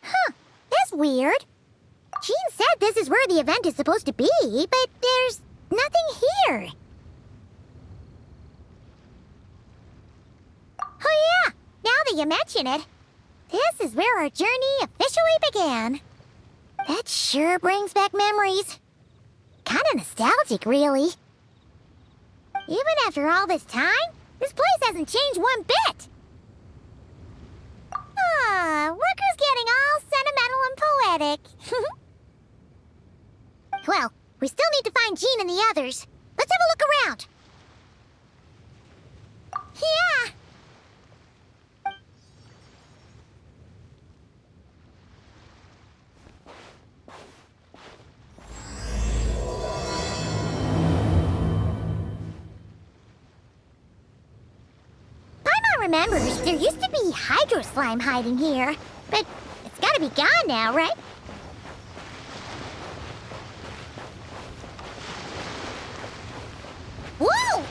Huh, that's weird. Jean said this is where the event is supposed to be, but there's nothing here. Oh yeah, now that you mention it, this is where our journey officially began. That sure brings back memories. Kinda nostalgic, really. Even after all this time, this place hasn't changed one bit. Ah, look who's getting all sentimental and poetic. Well, we still need to find Jean and the others. Let's have a look around. Yeah. Paimon remembers there used to be hydro slime hiding here, but it's gotta be gone now, right? Whoa!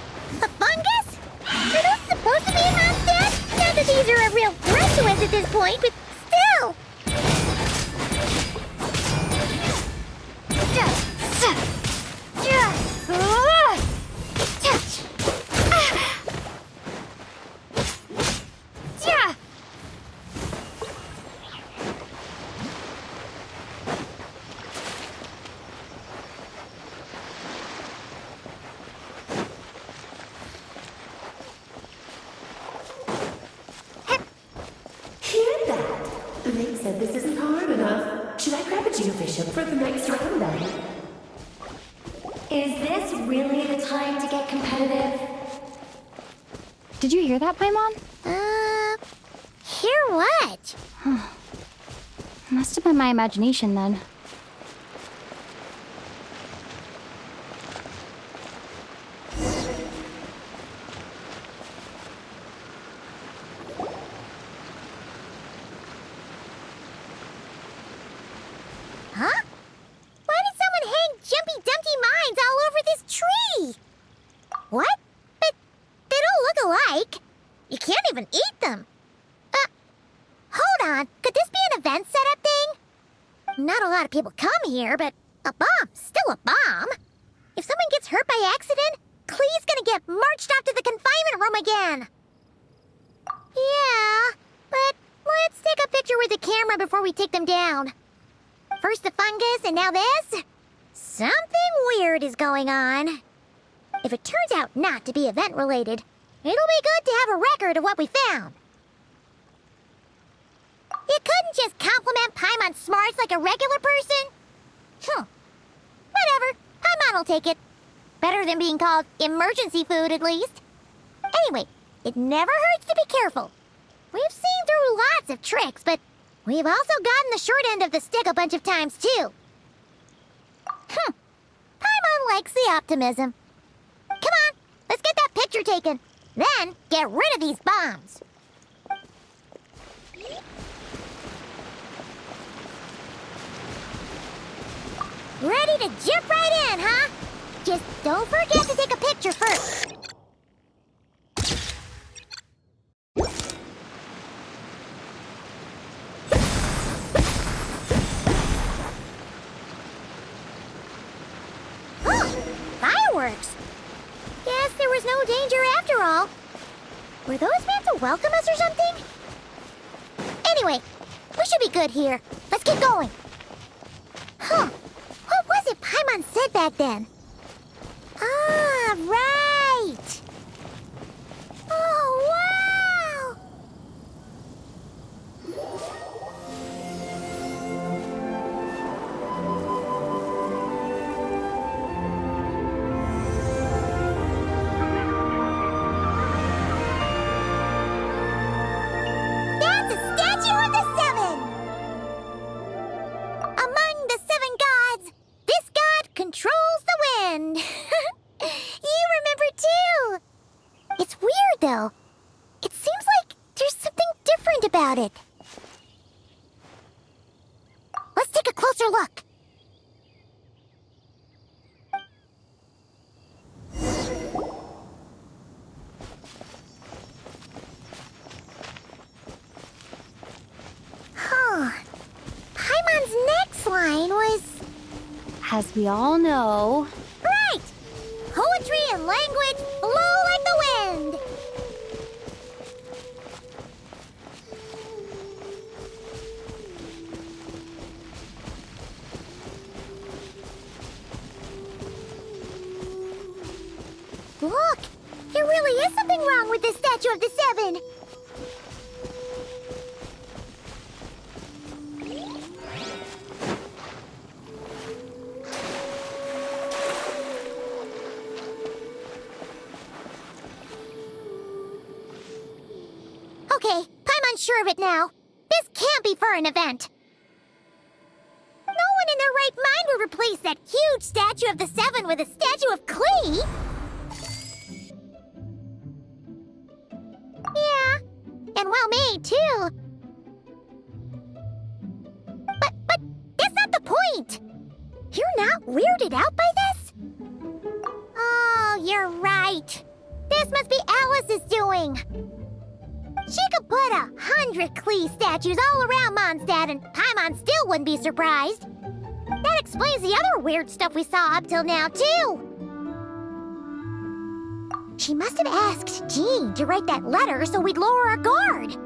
A fungus? Are those supposed to be a monster? Not that these are a real threat to us at this point, but still! Blake said this isn't hard enough. Should I grab a geofishing for the next round then? Is this really the time to get competitive? Did you hear that, Paimon? Hear what? Must have been my imagination then. Huh? Why did someone hang Jumpy Dumpty mines all over this tree? What? But they don't look alike. You can't even eat them. Hold on. Could this be an event setup thing? Not a lot of people come here, but a bomb's still a bomb. If someone gets hurt by accident, Clee's gonna get marched off to the confinement room again. Yeah, but let's take a picture with the camera before we take them down. First the fungus, and now this? Something weird is going on. If it turns out not to be event-related, it'll be good to have a record of what we found. You couldn't just compliment Paimon's smarts like a regular person? Whatever. Paimon will take it. Better than being called emergency food, at least. Anyway, it never hurts to be careful. We've seen through lots of tricks, but we've also gotten the short end of the stick a bunch of times, too. Paimon likes the optimism. Come on, let's get that picture taken. Then, get rid of these bombs. Ready to jump right in, huh? Just don't forget to take a picture first. Fireworks! Guess there was no danger after all. Were those meant to welcome us or something? Anyway, we should be good here. Let's get going. What was it Paimon said back then? Ah, right! Oh, wow! That's a statue of the seven! Among the seven gods, this god controls the wind. You remember too. It's weird though. It seems like there's something different about it. Let's take a closer look. As we all know... Right! Poetry and language flow like the wind! Look! There really is something wrong with this statue of the Seven! Okay, I'm unsure of it now. This can't be for an event. No one in their right mind would replace that huge statue of the Seven with a statue of Klee! Yeah, and well made, too. But that's not the point! You're not weirded out by this? Oh, you're right. This must be Alice's doing. She could put 100 Klee statues all around Mondstadt and Paimon still wouldn't be surprised. That explains the other weird stuff we saw up till now, too. She must have asked Jean to write that letter so we'd lower our guard.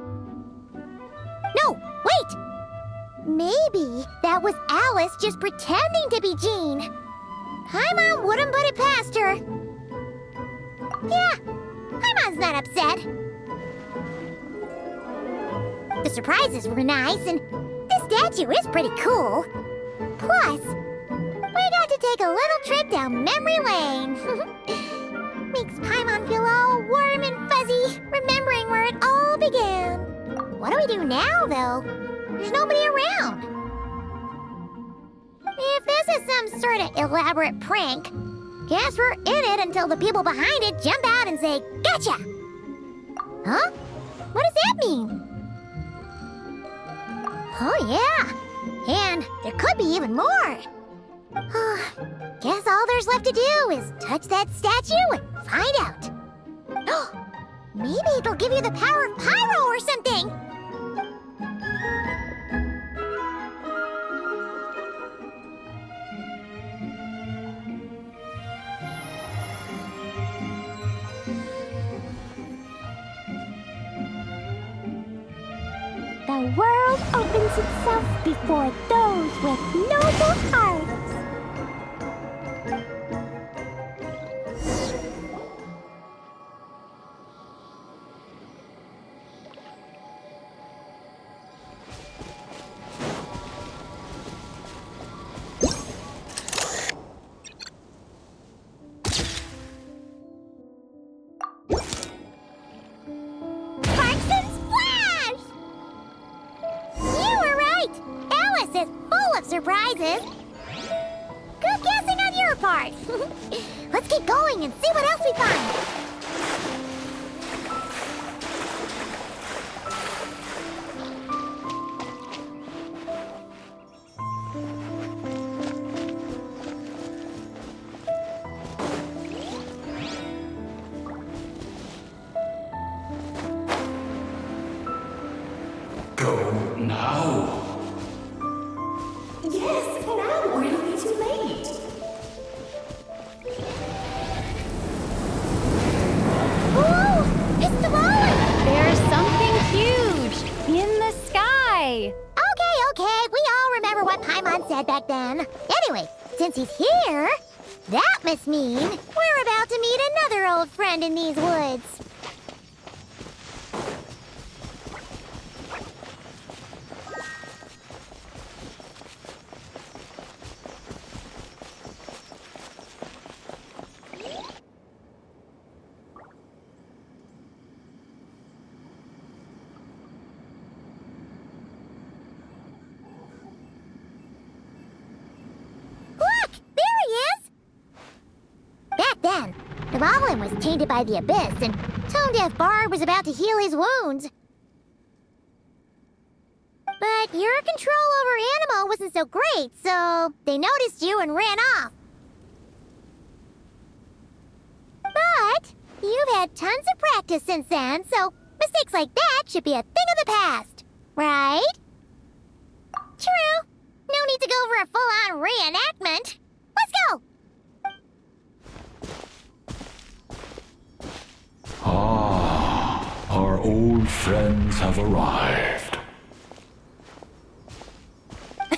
No, wait! Maybe that was Alice just pretending to be Jean. Paimon wouldn't put it past her. Yeah, Paimon's not upset. The surprises were nice, and this statue is pretty cool. Plus, we got to take a little trip down memory lane. Makes Paimon feel all warm and fuzzy, remembering where it all began. What do we do now, though? There's nobody around. If this is some sort of elaborate prank, guess we're in it until the people behind it jump out and say, "Gotcha!" Huh? What does that mean? Oh, yeah. And there could be even more. Guess all there's left to do is touch that statue and find out. Maybe it'll give you the power of pyro or something. The world opens itself before those with noble hearts. Surprises. Good guessing on your part. Let's keep going and see what else we find. Go now. Yes, now, or it'll be too late. Ooh, it's the roller! There's something huge in the sky! Okay, we all remember what Paimon said back then. Anyway, since he's here, that must mean we're about to meet another old friend in these woods. Then, the Goblin was tainted by the Abyss, and Tone Deaf Bard was about to heal his wounds. But your control over Animo wasn't so great, so they noticed you and ran off. But you've had tons of practice since then, so mistakes like that should be a thing of the past, right? True. No need to go for a full-on reenactment. old friends have arrived.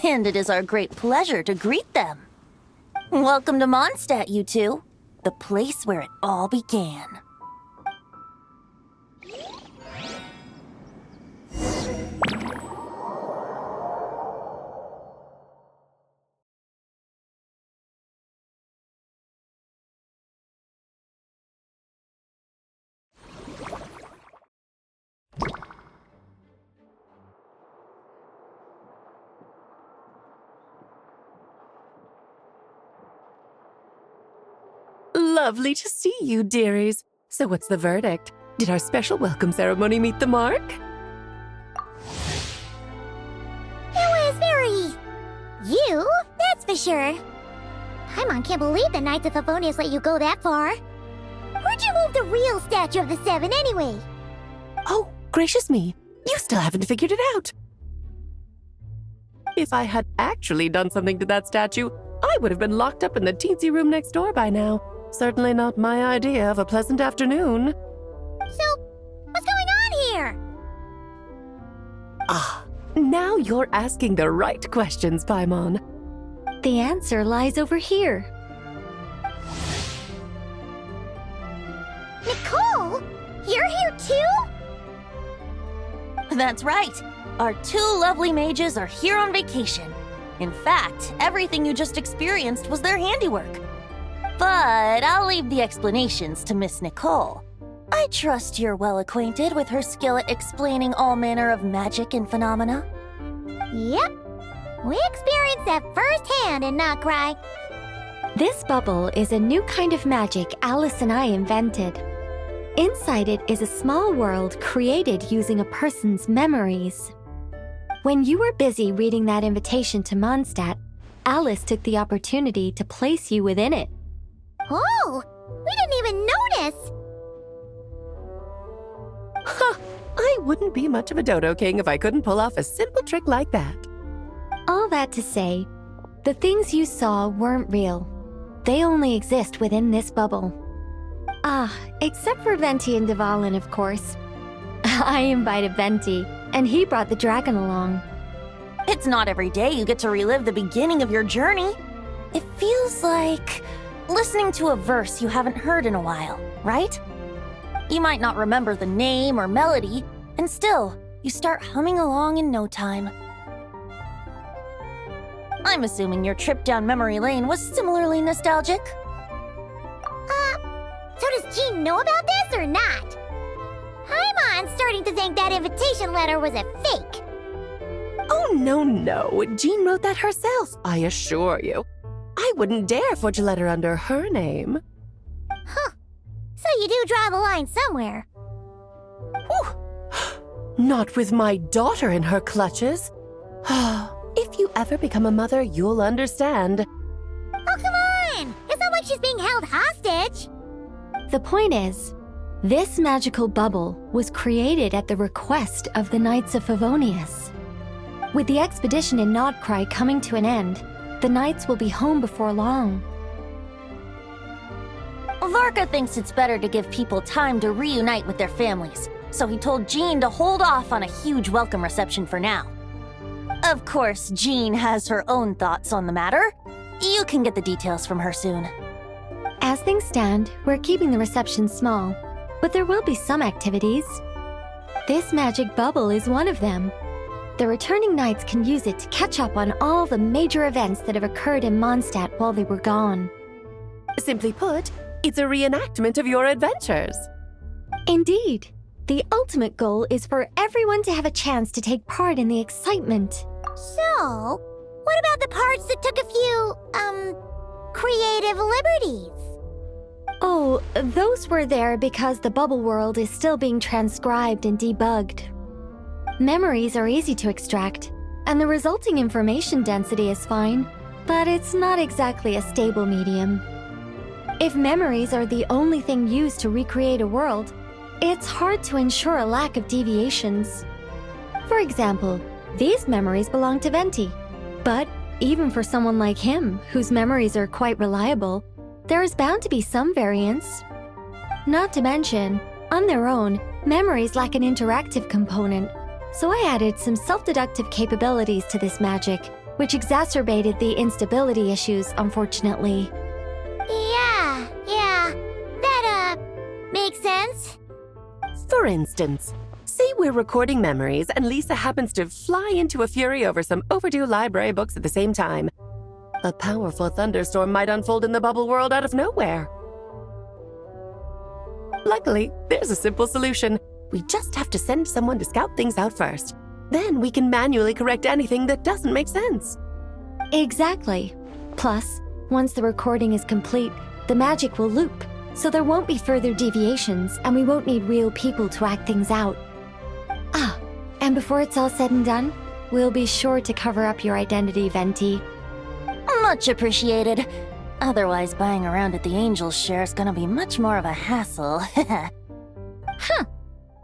And it is our great pleasure to greet them. Welcome to Mondstadt, you two. The place where it all began. Lovely to see you, dearies. So what's the verdict? Did our special welcome ceremony meet the mark? It was very... you, that's for sure. Paimon can't believe the Knights of Favonius let you go that far. Where'd you move the real statue of the Seven anyway? Oh, gracious me. You still haven't figured it out. If I had actually done something to that statue, I would have been locked up in the teensy room next door by now. Certainly not my idea of a pleasant afternoon. So, what's going on here? Ah, now you're asking the right questions, Paimon. The answer lies over here. Nicole? You're here too? That's right. Our two lovely mages are here on vacation. In fact, everything you just experienced was their handiwork. But I'll leave the explanations to Miss Nicole. I trust you're well acquainted with her skill at explaining all manner of magic and phenomena. Yep. We experienced that firsthand in Notcry. This bubble is a new kind of magic Alice and I invented. Inside it is a small world created using a person's memories. When you were busy reading that invitation to Mondstadt, Alice took the opportunity to place you within it. Oh, we didn't even notice. Huh, I wouldn't be much of a Dodo King if I couldn't pull off a simple trick like that. All that to say, the things you saw weren't real. They only exist within this bubble. Ah, except for Venti and Dvalin, of course. I invited Venti, and he brought the dragon along. It's not every day you get to relive the beginning of your journey. It feels like listening to a verse you haven't heard in a while, right? You might not remember the name or melody, and still, you start humming along in no time. I'm assuming your trip down memory lane was similarly nostalgic. So does Jean know about this or not? Paimon's starting to think that invitation letter was a fake. Oh, no. Jean wrote that herself, I assure you. I wouldn't dare forge a letter under her name. Huh. So you do draw the line somewhere. Whew. Not with my daughter in her clutches. If you ever become a mother, you'll understand. Oh, come on! It's not like she's being held hostage. The point is, this magical bubble was created at the request of the Knights of Favonius. With the expedition in Notcry coming to an end, the Knights will be home before long. Varka thinks it's better to give people time to reunite with their families, so he told Jean to hold off on a huge welcome reception for now. Of course, Jean has her own thoughts on the matter. You can get the details from her soon. As things stand, we're keeping the reception small, but there will be some activities. This magic bubble is one of them. The returning knights can use it to catch up on all the major events that have occurred in Mondstadt while they were gone. Simply put, it's a reenactment of your adventures. Indeed. The ultimate goal is for everyone to have a chance to take part in the excitement. So, what about the parts that took a few, creative liberties? Oh, those were there because the bubble world is still being transcribed and debugged. Memories are easy to extract, and the resulting information density is fine, but it's not exactly a stable medium. If memories are the only thing used to recreate a world, it's hard to ensure a lack of deviations. For example, these memories belong to Venti, but even for someone like him, whose memories are quite reliable, there is bound to be some variance. Not to mention, on their own, Memories lack an interactive component, so I added some self-deductive capabilities to this magic, which exacerbated the instability issues, unfortunately. Yeah. That, makes sense. For instance, say we're recording memories and Lisa happens to fly into a fury over some overdue library books at the same time. A powerful thunderstorm might unfold in the bubble world out of nowhere. Luckily, there's a simple solution. We just have to send someone to scout things out first. Then we can manually correct anything that doesn't make sense. Exactly. Plus, once the recording is complete, the magic will loop, so there won't be further deviations and we won't need real people to act things out. Ah, and before it's all said and done, we'll be sure to cover up your identity, Venti. Much appreciated. Otherwise, buying around at the Angels share is gonna be much more of a hassle.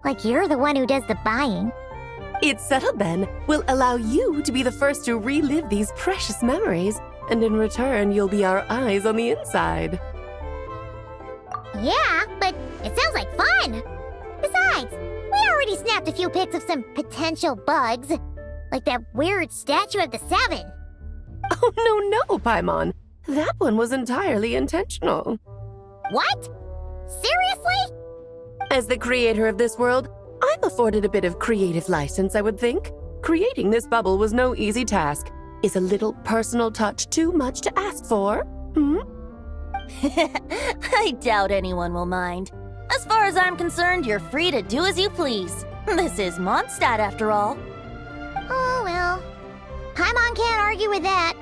Like you're the one who does the buying. It's settled then. We'll allow you to be the first to relive these precious memories, and in return, you'll be our eyes on the inside. Yeah, but it sounds like fun. Besides, we already snapped a few pics of some potential bugs, like that weird statue of the Seven. Oh, no, Paimon. That one was entirely intentional. What? Seriously? As the creator of this world, I'm afforded a bit of creative license, I would think. Creating this bubble was no easy task. Is a little personal touch too much to ask for? I doubt anyone will mind. As far as I'm concerned, you're free to do as you please. This is Mondstadt, after all. Oh, well. Paimon can't argue with that.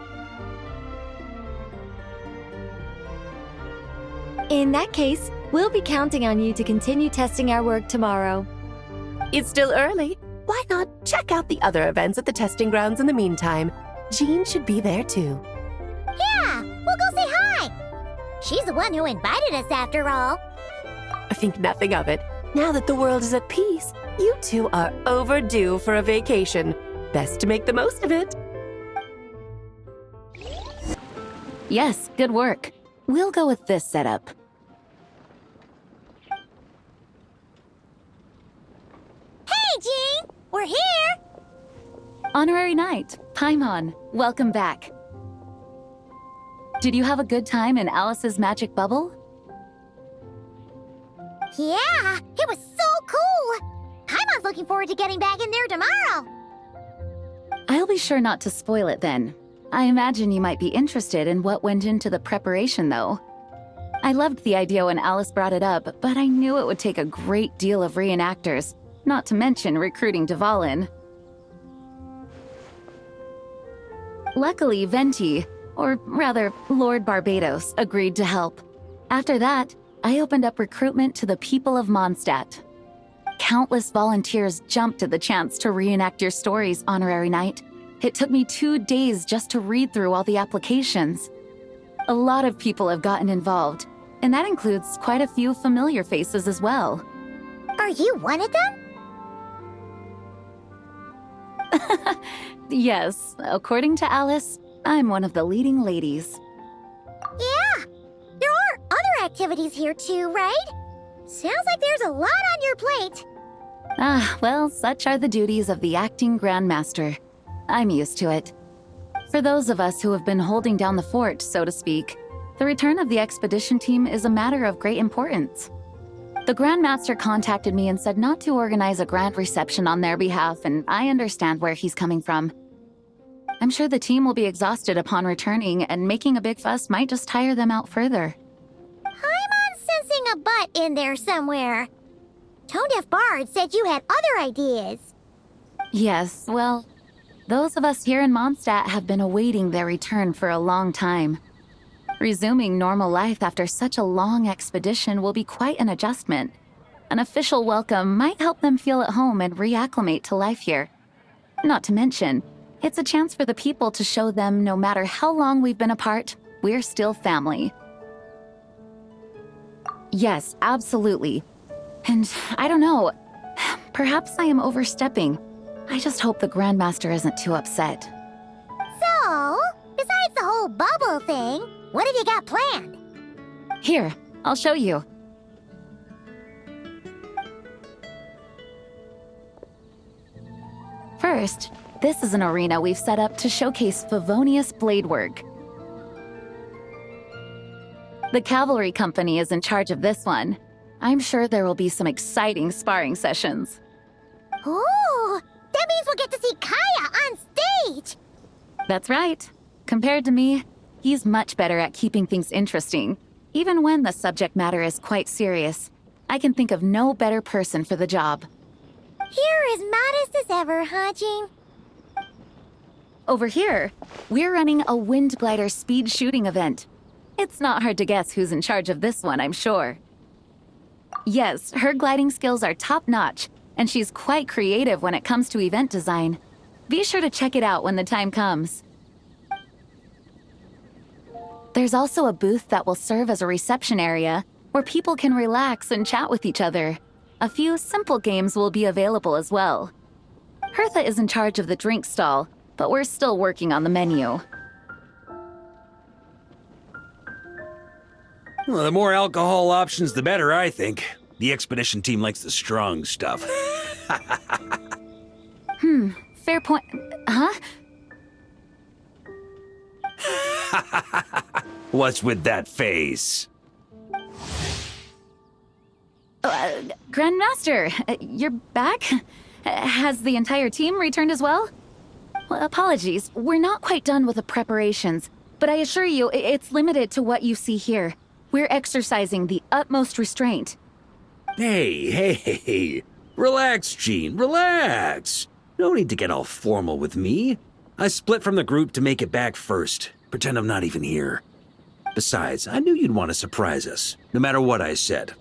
In that case, we'll be counting on you to continue testing our work tomorrow. It's still early. Why not check out the other events at the testing grounds in the meantime? Jean should be there too. Yeah, we'll go say hi. She's the one who invited us after all. I think nothing of it. Now that the world is at peace, you two are overdue for a vacation. Best to make the most of it. Yes, good work. We'll go with this setup. Hey, Jean! We're here! Honorary Knight, Paimon, welcome back. Did you have a good time in Alice's magic bubble? Yeah, it was so cool! Paimon's looking forward to getting back in there tomorrow. I'll be sure not to spoil it then. I imagine you might be interested in what went into the preparation, though. I loved the idea when Alice brought it up, but I knew it would take a great deal of reenactors, not to mention recruiting Dvalin. Luckily, Venti, or rather, Lord Barbados, agreed to help. After that, I opened up recruitment to the people of Mondstadt. Countless volunteers jumped at the chance to reenact your stories, Honorary Knight. It took me 2 days just to read through all the applications. A lot of people have gotten involved, and that includes quite a few familiar faces as well. Are you one of them? Yes, according to Alice, I'm one of the leading ladies. Yeah, there are other activities here too, right? Sounds like there's a lot on your plate. Ah, well, such are the duties of the acting Grandmaster. I'm used to it. For those of us who have been holding down the fort, so to speak, the return of the expedition team is a matter of great importance. The Grandmaster contacted me and said not to organize a grand reception on their behalf, and I understand where he's coming from. I'm sure the team will be exhausted upon returning, and making a big fuss might just tire them out further. I'm sensing a butt in there somewhere. Tone Deaf Bard said you had other ideas. Yes, well, those of us here in Mondstadt have been awaiting their return for a long time. Resuming normal life after such a long expedition will be quite an adjustment. An official welcome might help them feel at home and reacclimate to life here. Not to mention, it's a chance for the people to show them no matter how long we've been apart, we're still family. Yes, absolutely. And I don't know, perhaps I am overstepping. I just hope the Grandmaster isn't too upset. So, besides the whole bubble thing, what have you got planned? Here, I'll show you. First, this is an arena we've set up to showcase Favonius blade work. The Cavalry Company is in charge of this one. I'm sure there will be some exciting sparring sessions. Ooh, that means we'll get to see Kaya on stage! That's right. Compared to me, he's much better at keeping things interesting, even when the subject matter is quite serious. I can think of no better person for the job. You're as modest as ever, huh, Jean? Over here, we're running a wind glider speed shooting event. It's not hard to guess who's in charge of this one, I'm sure. Yes, her gliding skills are top-notch, and she's quite creative when it comes to event design. Be sure to check it out when the time comes. There's also a booth that will serve as a reception area where people can relax and chat with each other. A few simple games will be available as well. Hertha is in charge of the drink stall, but we're still working on the menu. Well, the more alcohol options, the better, I think. The expedition team likes the strong stuff. Fair point. Huh? What's with that face? Grandmaster, you're back? Has the entire team returned as well? Well, apologies, we're not quite done with the preparations, but I assure you, it's limited to what you see here. We're exercising the utmost restraint. Hey. Relax, Jean, relax. No need to get all formal with me. I split from the group to make it back first. Pretend I'm not even here. Besides, I knew you'd want to surprise us, no matter what I said.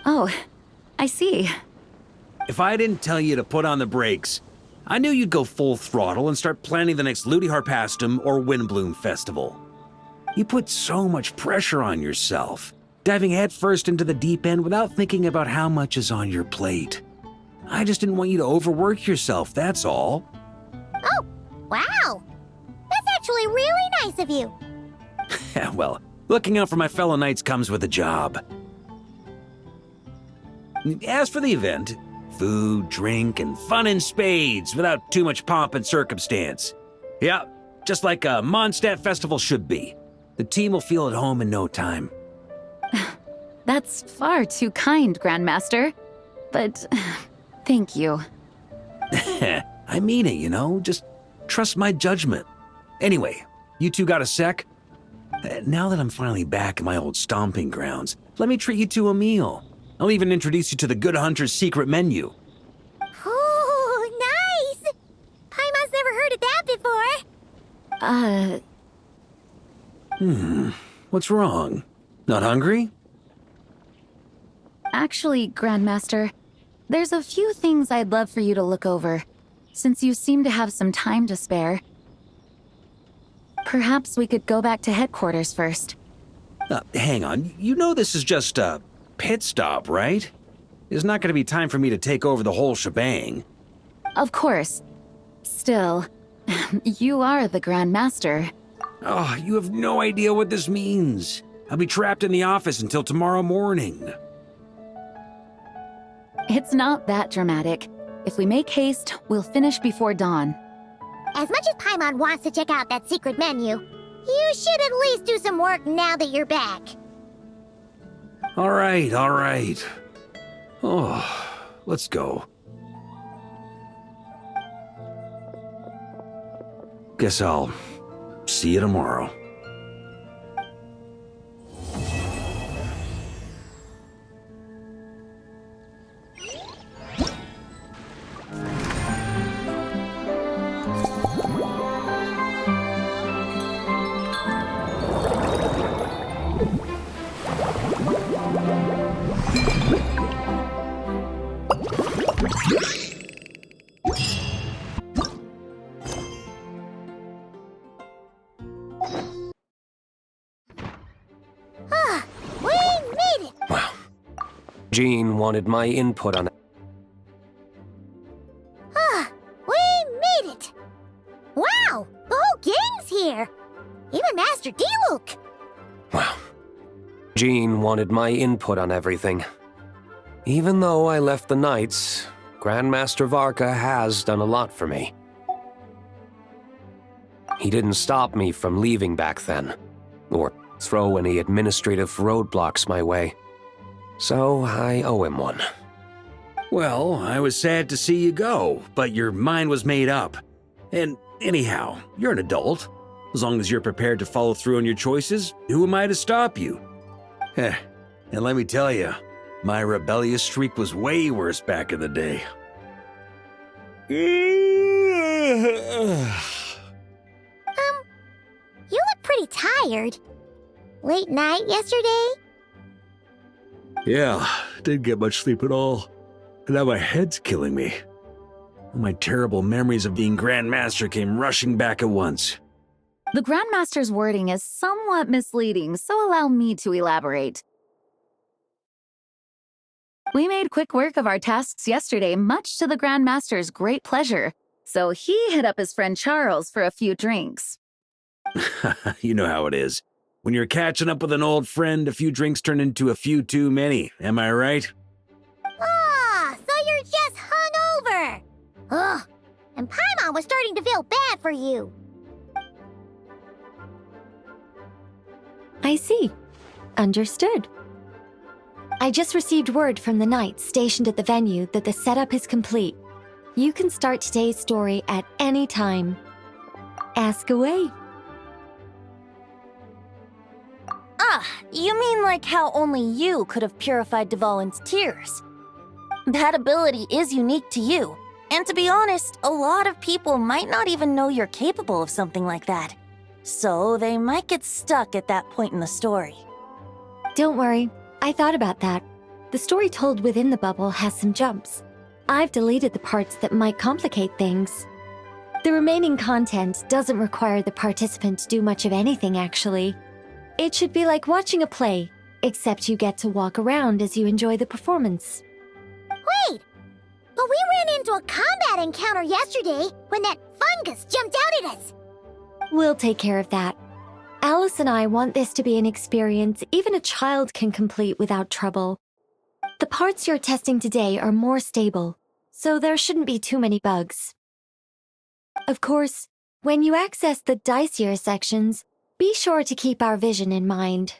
Oh, I see. If I didn't tell you to put on the brakes, I knew you'd go full throttle and start planning the next Ludi Harpastum or Windbloom Festival. You put so much pressure on yourself, diving headfirst into the deep end without thinking about how much is on your plate. I just didn't want you to overwork yourself, that's all. Oh, wow! That's actually really nice of you. Well, looking out for my fellow knights comes with a job. As for the event, food, drink, and fun in spades without too much pomp and circumstance. Yeah, just like a Mondstadt festival should be. The team will feel at home in no time. That's far too kind, Grandmaster. But thank you. I mean it, you know? Just trust my judgment. Anyway, you two got a sec? Now that I'm finally back in my old stomping grounds, let me treat you to a meal. I'll even introduce you to the Good Hunter's secret menu. Oh, nice! Paimon's never heard of that before. What's wrong? Not hungry? Actually, Grandmaster, there's a few things I'd love for you to look over, since you seem to have some time to spare. Perhaps we could go back to headquarters first. Hang on, you know this is just a pit stop, right? There's not going to be time for me to take over the whole shebang. Of course. Still, you are the Grandmaster. Oh, you have no idea what this means. I'll be trapped in the office until tomorrow morning. It's not that dramatic. If we make haste, we'll finish before dawn. As much as Paimon wants to check out that secret menu, you should at least do some work now that you're back. All right. Oh, let's go. Guess I'll see you tomorrow. We made it! Wow. Jean wanted my input on it. We made it! Wow! The whole gang's here! Even Master D-Luke! Wow. Jean wanted my input on everything. Even though I left the Knights, Grandmaster Varka has done a lot for me. He didn't stop me from leaving back then, or throw any administrative roadblocks my way. So I owe him one. Well, I was sad to see you go, but your mind was made up. And anyhow, you're an adult. As long as you're prepared to follow through on your choices, who am I to stop you? And let me tell you, my rebellious streak was way worse back in the day. You look pretty tired. Late night yesterday? Yeah, didn't get much sleep at all. And now my head's killing me. All my terrible memories of being Grandmaster came rushing back at once. The Grandmaster's wording is somewhat misleading, so allow me to elaborate. We made quick work of our tasks yesterday, much to the Grandmaster's great pleasure, so he hit up his friend Charles for a few drinks. You know how it is. When you're catching up with an old friend, a few drinks turn into a few too many, am I right? Ah, so you're just hungover. Ugh, and Paimon was starting to feel bad for you. I see. Understood. I just received word from the knights stationed at the venue that the setup is complete. You can start today's story at any time. Ask away. Ah, you mean like how only you could have purified Dvalin's tears? That ability is unique to you, and to be honest, a lot of people might not even know you're capable of something like that. So they might get stuck at that point in the story. Don't worry, I thought about that. The story told within the bubble has some jumps. I've deleted the parts that might complicate things. The remaining content doesn't require the participant to do much of anything, actually. It should be like watching a play, except you get to walk around as you enjoy the performance. Wait, but we ran into a combat encounter yesterday when that fungus jumped out at us. We'll take care of that. Alice and I want this to be an experience even a child can complete without trouble. The parts you're testing today are more stable, so there shouldn't be too many bugs. Of course, when you access the dicier sections, be sure to keep our vision in mind.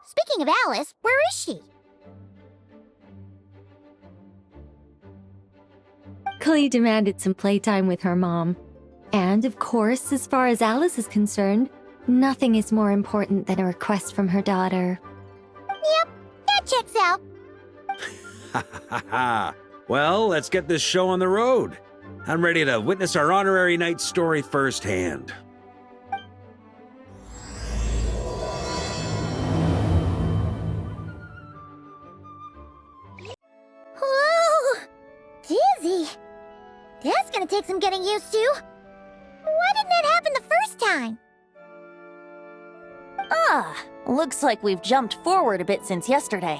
Speaking of Alice, where is she? Klee demanded some playtime with her mom. And, of course, as far as Alice is concerned, nothing is more important than a request from her daughter. Yep, that checks out. Ha ha ha! Well, let's get this show on the road. I'm ready to witness our honorary knight's story firsthand. Whoa! Dizzy. That's gonna take some getting used to. Why didn't that happen the first time? Ah, looks like we've jumped forward a bit since yesterday.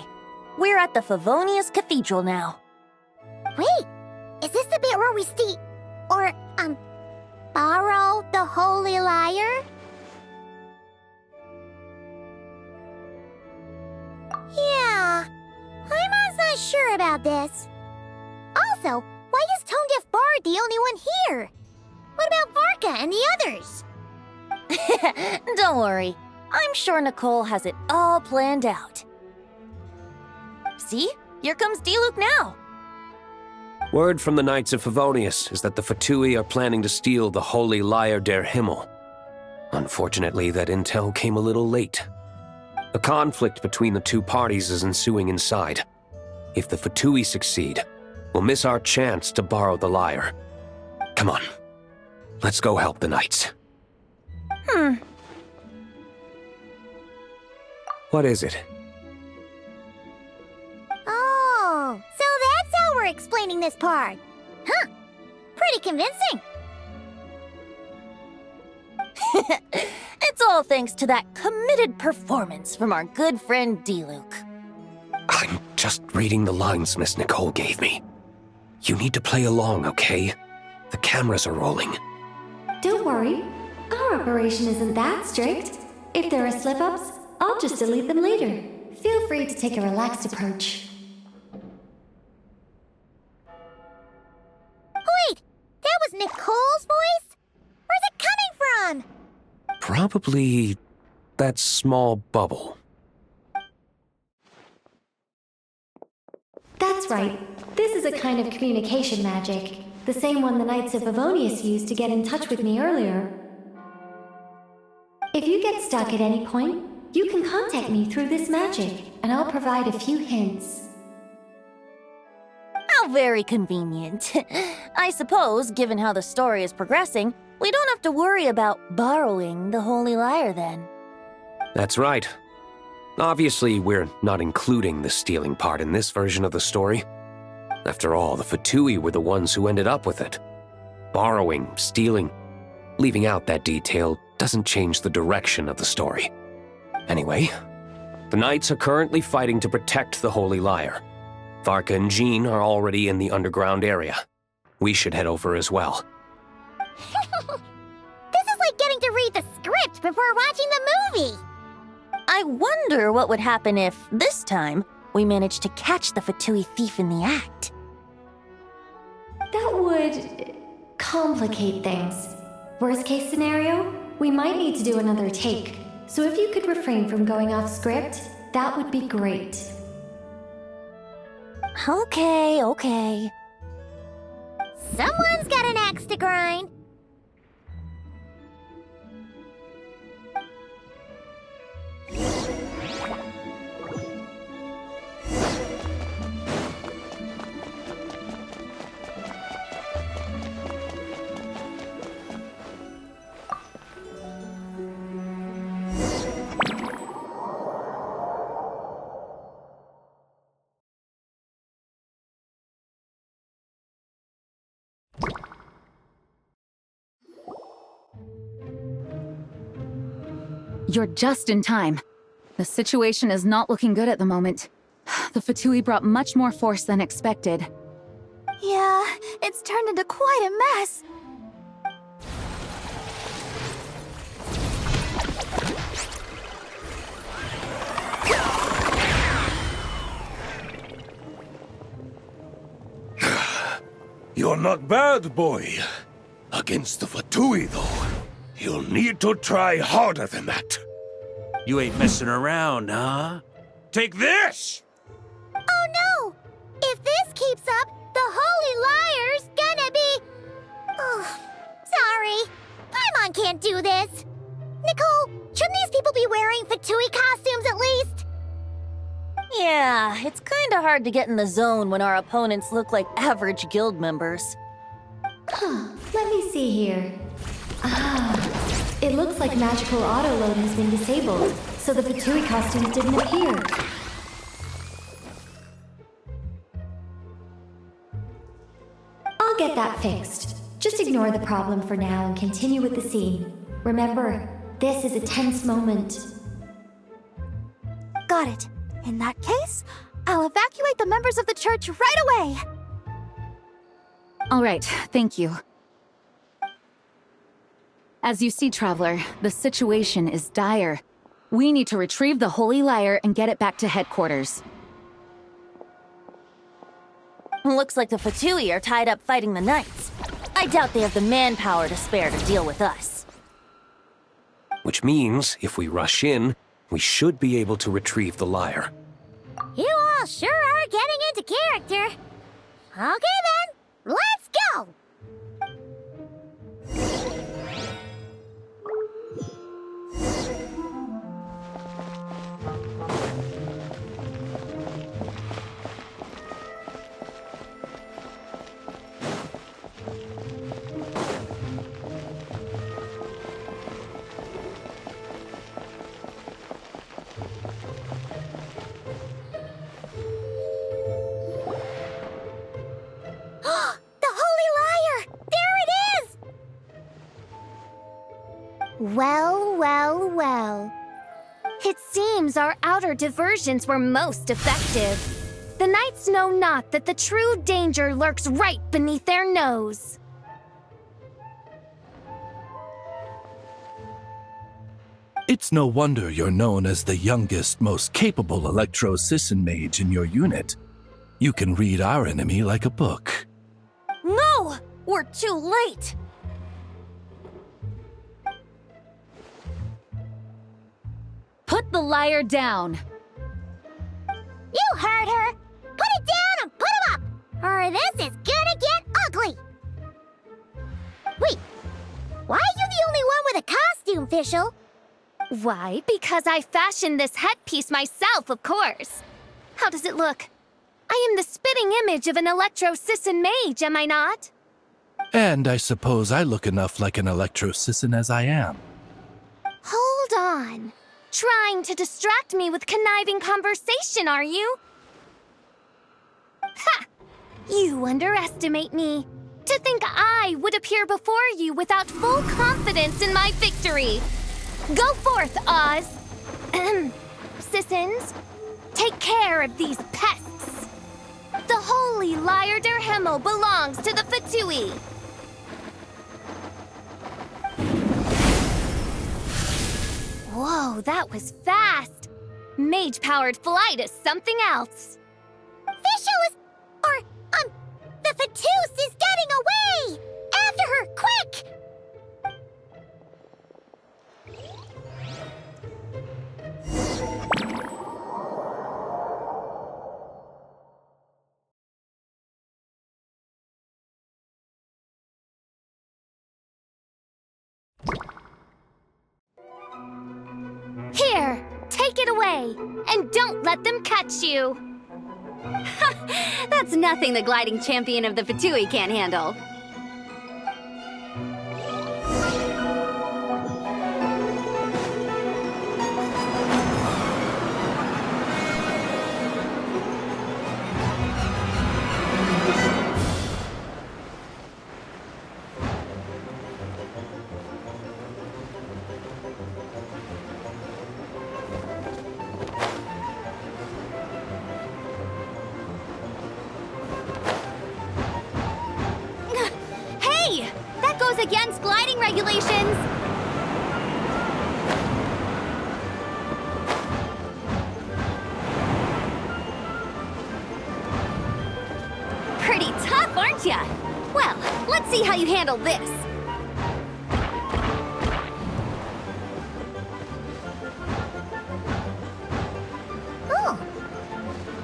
We're at the Favonius Cathedral now. Wait, is this the bit where we borrow the Holy Lyre? Yeah, Paimon's not sure about this. Also, why is Tone Deaf Bard the only one here? What about Varka and the others? Don't worry, I'm sure Nicole has it all planned out. See? Here comes Diluc now. Word from the Knights of Favonius is that the Fatui are planning to steal the Holy Lyre der Himmel. Unfortunately, that intel came a little late. A conflict between the two parties is ensuing inside. If the Fatui succeed, we'll miss our chance to borrow the lyre. Come on, let's go help the Knights. What is it? Oh, so that's how we're explaining this part. Huh, pretty convincing. It's all thanks to that committed performance from our good friend Diluc. I'm just reading the lines Miss Nicole gave me. You need to play along, okay? The cameras are rolling. Don't worry, our operation isn't that strict. If there are slip-ups, I'll just delete them later. Feel free to take a relaxed approach. Wait, that was Nicole's voice? Where's it coming from? Probably that small bubble. That's right. This is a kind of communication magic. The same one the Knights of Favonius used to get in touch with me earlier. If you get stuck at any point, you can contact me through this magic, and I'll provide a few hints. How very convenient. I suppose, given how the story is progressing, we don't have to worry about borrowing the Holy Lyre then. That's right. Obviously, we're not including the stealing part in this version of the story. After all, the Fatui were the ones who ended up with it. Borrowing, stealing, leaving out that detail doesn't change the direction of the story. Anyway, the Knights are currently fighting to protect the Holy Lyre. Varka and Jean are already in the underground area. We should head over as well. This is like getting to read the script before watching the movie. I wonder what would happen if, this time, we managed to catch the Fatui thief in the act. That would complicate things. Worst case scenario, we might need to do another take. So if you could refrain from going off script, that would be great. Okay. Someone's got an axe to grind. You're just in time. The situation is not looking good at the moment. The Fatui brought much more force than expected. Yeah, it's turned into quite a mess. You're not bad, boy. Against the Fatui, though, you'll need to try harder than that. You ain't messing around, huh? Take this! Oh no! If this keeps up, the Holy Lyre's gonna be... Oh, sorry. Paimon can't do this. Nicole, shouldn't these people be wearing Fatui costumes at least? Yeah, it's kinda hard to get in the zone when our opponents look like average guild members. Let me see here. It looks like magical autoload has been disabled, so the Fatui costumes didn't appear. I'll get that fixed. Just ignore the problem for now and continue with the scene. Remember, this is a tense moment. Got it. In that case, I'll evacuate the members of the church right away. All right, thank you. As you see, Traveler, the situation is dire. We need to retrieve the Holy Lyre and get it back to headquarters. Looks like the Fatui are tied up fighting the Knights. I doubt they have the manpower to spare to deal with us. Which means, if we rush in, we should be able to retrieve the lyre. You all sure are getting into character. Okay then, let's go! Well. It seems our outer diversions were most effective. The Knights know not that the true danger lurks right beneath their nose. It's no wonder you're known as the youngest, most capable electro-Sisson mage in your unit. You can read our enemy like a book. No! We're too late! Put the liar down. You heard her! Put it down and put him up! Or this is gonna get ugly! Wait, why are you the only one with a costume, Fischl? Why? Because I fashioned this headpiece myself, of course. How does it look? I am the spitting image of an electro-Sisson mage, am I not? And I suppose I look enough like an electro-Sisson as I am. Hold on. Trying to distract me with conniving conversation, are you? Ha! You underestimate me. To think I would appear before you without full confidence in my victory. Go forth, Oz. Sissons, take care of these pests. The holy Liar der Himmel belongs to the Fatui. Whoa, that was fast. Mage-powered flight is something else. Fischl is... the Fatus is getting away! After her, quick! Here, take it away, and don't let them catch you. That's nothing the gliding champion of the Fatui can't handle. Hey! That goes against gliding regulations! Pretty tough, aren't ya? Well, let's see how you handle this. Oh.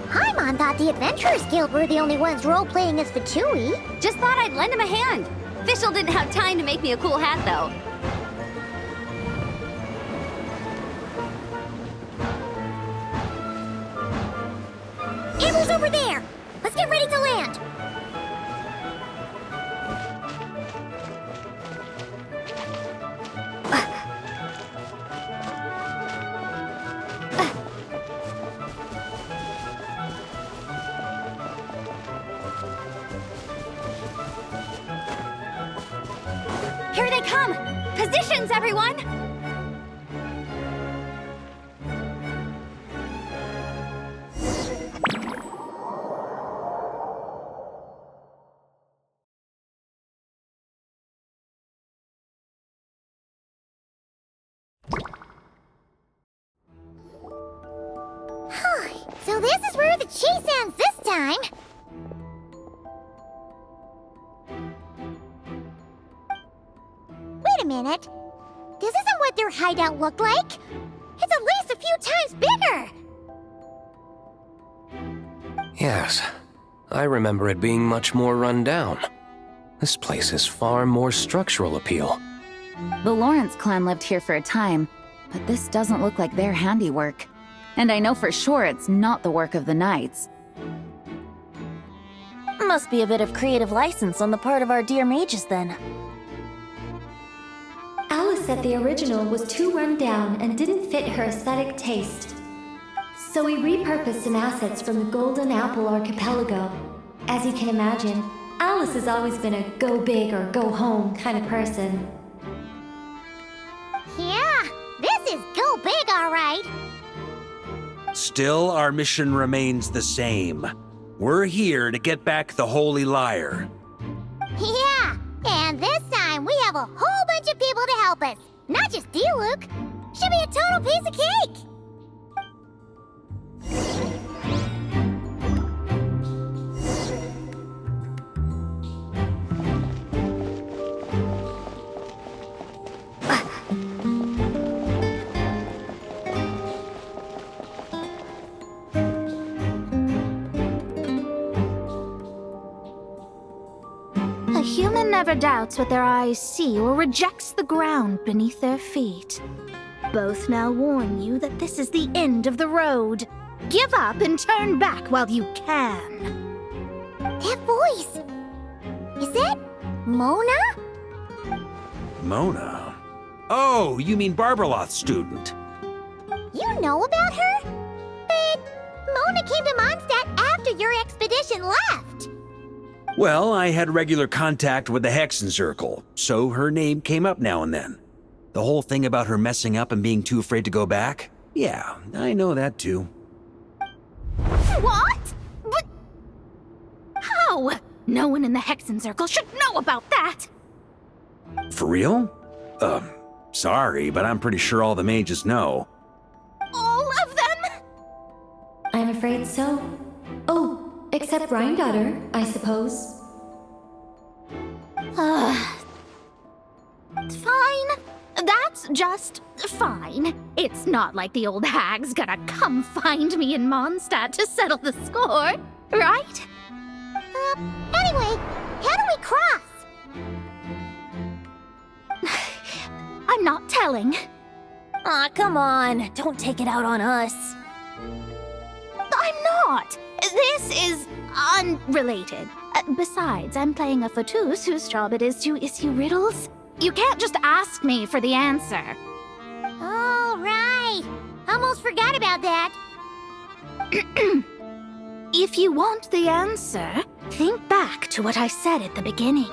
Paimon thought the Adventurers Guild were the only ones role-playing as Fatui. Just thought I'd lend him a hand. Fischl didn't have time to make me a cool hat, though. Amber's over there! Let's get ready to land! Here they come! Positions, everyone! So this is where the chase ends this time! Wait a minute. This isn't what their hideout looked like. It's at least a few times bigger. Yes, I remember it being much more run down. This place has far more structural appeal. The Lawrence clan lived here for a time, but this doesn't look like their handiwork. And I know for sure it's not the work of the Knights. Must be a bit of creative license on the part of our dear mages, then. Alice said the original was too run down and didn't fit her aesthetic taste. So we repurposed some assets from the Golden Apple Archipelago. As you can imagine, Alice has always been a go big or go home kind of person. Yeah, this is go big, all right. Still, our mission remains the same. We're here to get back the Holy Liar. Yeah, and this time we have a whole bunch of people to help us. Not just you, Luke. Should be a total piece of cake! A human never doubts what their eyes see or rejects the ground beneath their feet. Both now warn you that this is the end of the road. Give up and turn back while you can. That voice! Is that Mona? Mona? Oh, you mean Barbarloth's student. You know about her? But Mona came to Mondstadt after your expedition left. Well, I had regular contact with the Hexen Circle, so her name came up now and then. The whole thing about her messing up and being too afraid to go back? Yeah, I know that too. What? But how? No one in the Hexen Circle should know about that! For real? Sorry, but I'm pretty sure all the mages know. All of them? I'm afraid so. Oh, except Rheindotter, I suppose. Fine. That's just fine. It's not like the old hag's gonna come find me in Mondstadt to settle the score, right? Anyway, how do we cross? I'm not telling. Aw, come on. Don't take it out on us. I'm not. This is unrelated. Besides, I'm playing a fatus whose job it is to issue riddles. You can't just ask me for the answer. All right. Almost forgot about that. If you want the answer, think back to what I said at the beginning.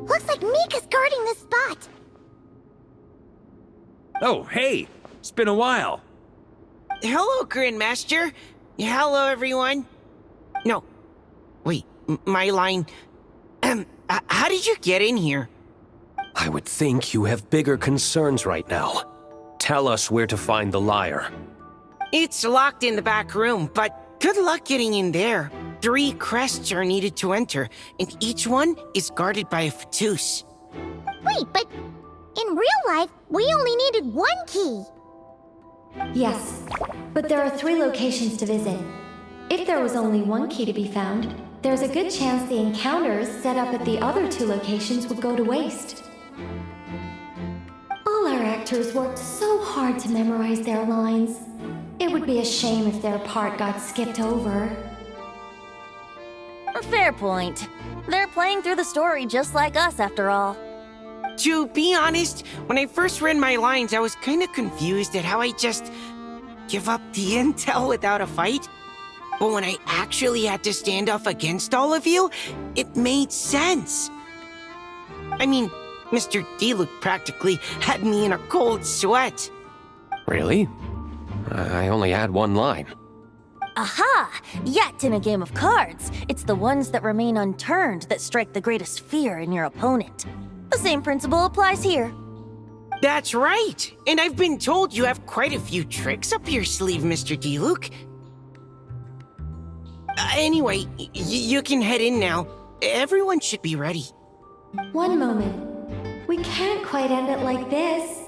Looks like Mika's guarding this spot. Oh, hey! It's been a while. Hello, Grandmaster. Hello, everyone. No. Wait, my line. How did you get in here? I would think you have bigger concerns right now. Tell us where to find the lyre. It's locked in the back room, but good luck getting in there. 3 crests are needed to enter, and each one is guarded by a fatus. Wait, but in real life, we only needed 1 key. Yes, but there are 3 locations to visit. If there was only 1 key to be found, there's a good chance the encounters set up at the other 2 locations would go to waste. All our actors worked so hard to memorize their lines. It would be a shame if their part got skipped over. Fair point. They're playing through the story just like us, after all. To be honest, when I first read my lines, I was kind of confused at how I just give up the intel without a fight. But when I actually had to stand off against all of you, it made sense. I mean, Mr. Diluc practically had me in a cold sweat. Really? I only had 1 line. Aha! Yet in a game of cards, it's the ones that remain unturned that strike the greatest fear in your opponent. The same principle applies here. That's right! And I've been told you have quite a few tricks up your sleeve, Mr. Diluc. Anyway, you can head in now. Everyone should be ready. One moment. We can't quite end it like this.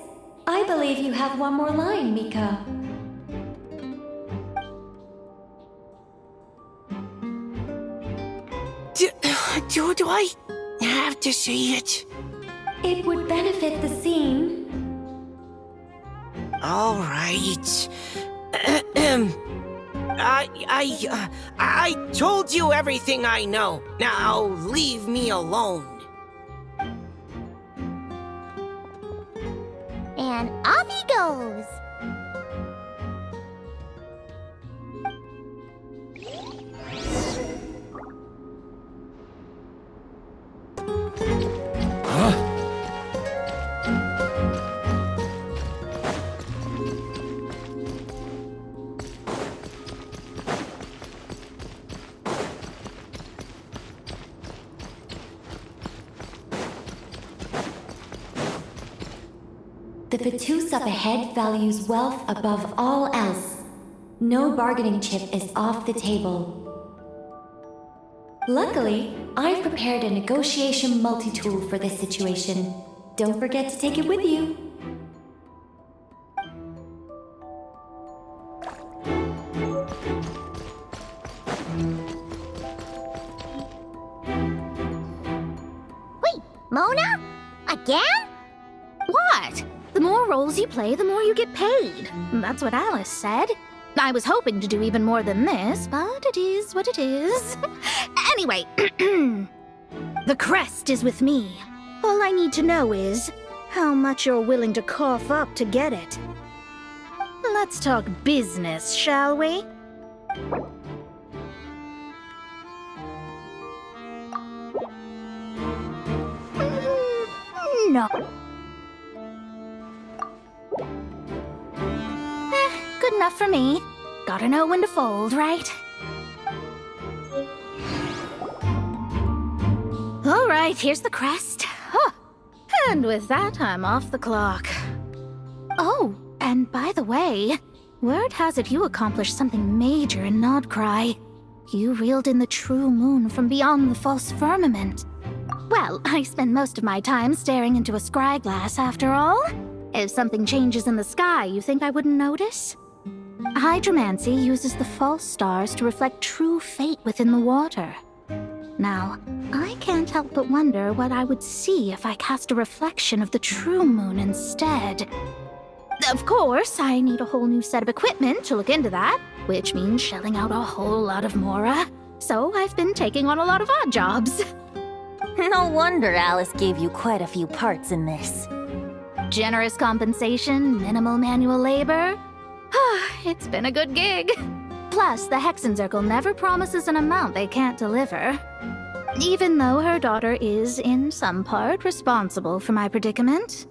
I believe you have one more line, Mika. Do I have to say it? It would benefit the scene. All right. I told you everything I know. Now leave me alone. And off he goes. The Fatus up ahead values wealth above all else. No bargaining chip is off the table. Luckily, I've prepared a negotiation multi-tool for this situation. Don't forget to take it with you. Wait, Mona? Again? What? The more roles you play, the more you get paid. That's what Alice said. I was hoping to do even more than this, but it is what it is. Anyway, the crest is with me. All I need to know is how much you're willing to cough up to get it. Let's talk business, shall we? No. Good enough for me. Gotta know when to fold, right? All right, here's the crest. Huh. And with that, I'm off the clock. Oh, and by the way, word has it you accomplished something major in Nodcry. You reeled in the true moon from beyond the false firmament. Well, I spend most of my time staring into a scry glass, after all. If something changes in the sky, you think I wouldn't notice? Hydromancy uses the false stars to reflect true fate within the water. Now, I can't help but wonder what I would see if I cast a reflection of the true moon instead. Of course, I need a whole new set of equipment to look into that, which means shelling out a whole lot of mora. So I've been taking on a lot of odd jobs. No wonder Alice gave you quite a few parts in this. Generous compensation, minimal manual labor. It's been a good gig. Plus, the Hexenzirkel never promises an amount they can't deliver. Even though her daughter is, in some part, responsible for my predicament.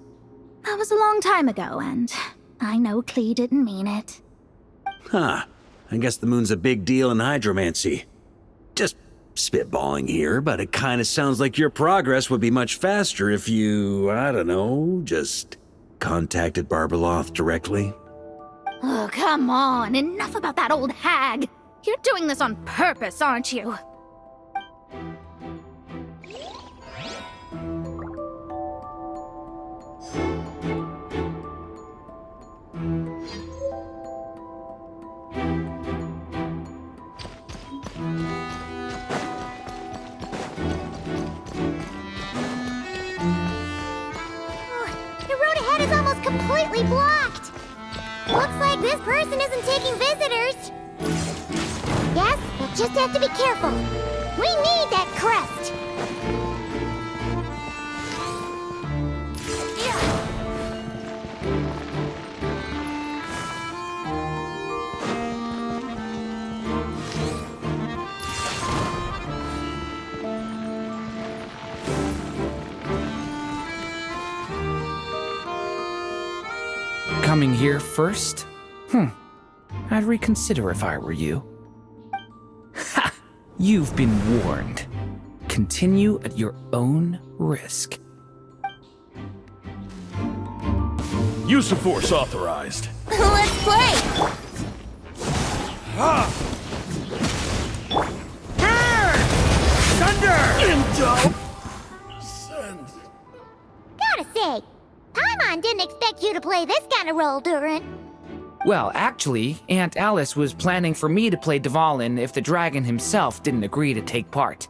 That was a long time ago, and I know Klee didn't mean it. Huh. I guess the moon's a big deal in hydromancy. Just spitballing here, but it kind of sounds like your progress would be much faster if you, I don't know, just contacted Barbeloth directly. Oh, come on. Enough about that old hag. You're doing this on purpose, aren't you? The road ahead is almost completely blocked. Looks like this person isn't taking visitors. Yes, we'll just have to be careful. We need that crest. Coming here first? I'd reconsider if I were you. Ha! You've been warned. Continue at your own risk. Use of force authorized. Let's play! Ha! Gotta say, Paimon didn't expect you to play this kind of role, Durin. Well, actually, Aunt Alice was planning for me to play Dvalin if the dragon himself didn't agree to take part.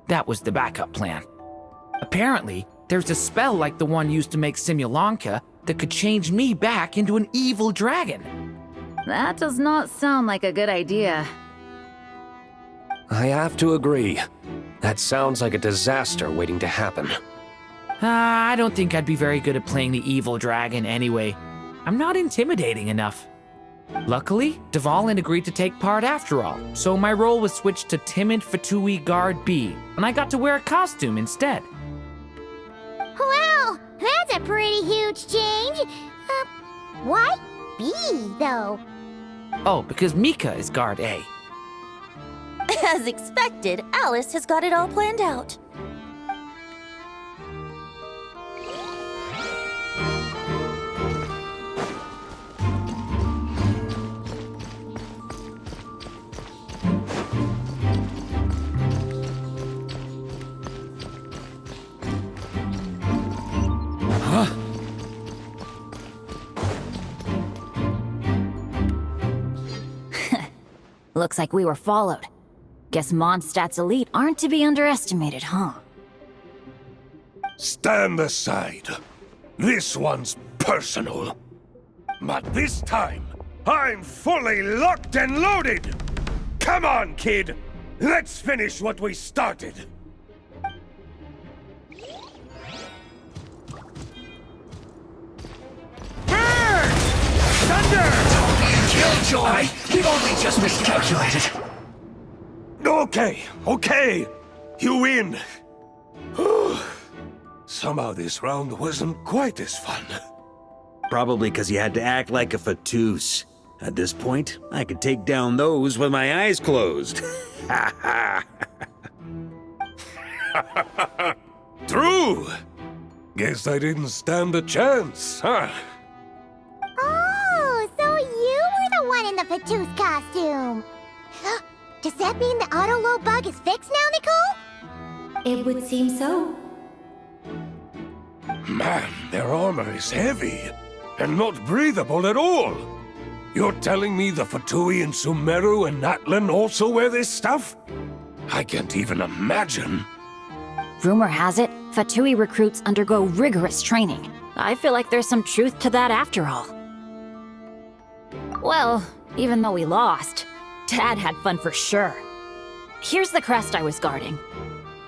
That was the backup plan. Apparently, there's a spell like the one used to make Simulanka that could change me back into an evil dragon. That does not sound like a good idea. I have to agree. That sounds like a disaster waiting to happen. I don't think I'd be very good at playing the evil dragon anyway. I'm not intimidating enough. Luckily, Dvalin agreed to take part after all, so my role was switched to timid Fatui Guard B, and I got to wear a costume instead. Well, that's a pretty huge change. Why B, though? Oh, because Mika is Guard A. As expected, Alice has got it all planned out. Looks like we were followed. Guess Mondstadt's elite aren't to be underestimated, huh? Stand aside. This one's personal. But this time, I'm fully locked and loaded! Come on, kid! Let's finish what we started! Burn! Thunder! Killjoy! You've only just miscalculated. Okay. You win. Somehow this round wasn't quite as fun. Probably because you had to act like a Fatus. At this point, I could take down those with my eyes closed. True! Guess I didn't stand a chance, huh? Oh, so you were the one in the Fatus costume. Does that mean the auto-low bug is fixed now, Nicole? It would seem so. Man, their armor is heavy and not breathable at all. You're telling me the Fatui and Sumeru and Natlan also wear this stuff? I can't even imagine. Rumor has it, Fatui recruits undergo rigorous training. I feel like there's some truth to that after all. Well, even though we lost, Dad had fun for sure. Here's the crest I was guarding.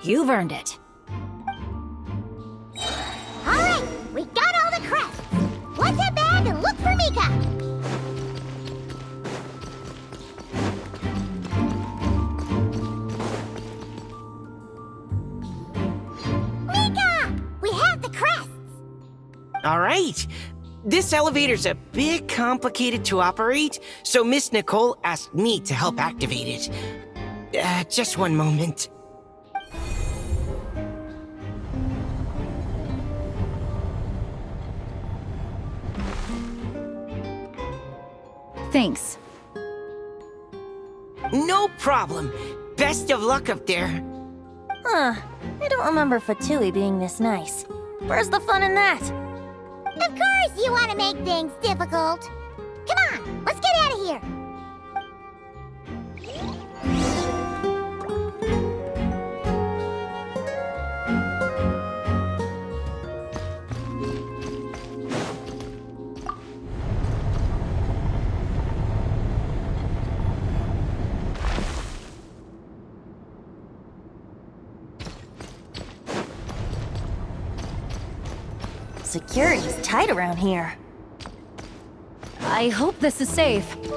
You've earned it. All right, we got all the crests. Let's head back and look for Mika. Mika! We have the crests. All right. This elevator's a bit complicated to operate, so Miss Nicole asked me to help activate it. Just one moment. Thanks. No problem. Best of luck up there. Huh. I don't remember Fatui being this nice. Where's the fun in that? Of course you want to make things difficult. Come on, let's get out of here. Security's tight around here. I hope this is safe. The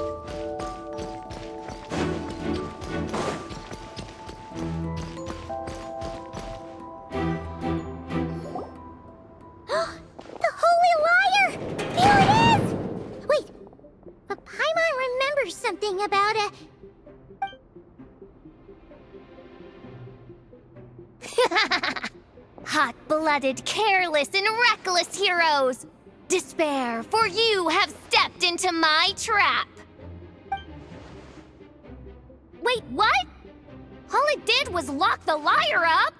Holy Liar! Here it is! Wait, but Paimon remembers something about a... Hot-blooded, careless, and reckless heroes! Despair, for you have stepped into my trap! Wait, what? All it did was lock the liar up?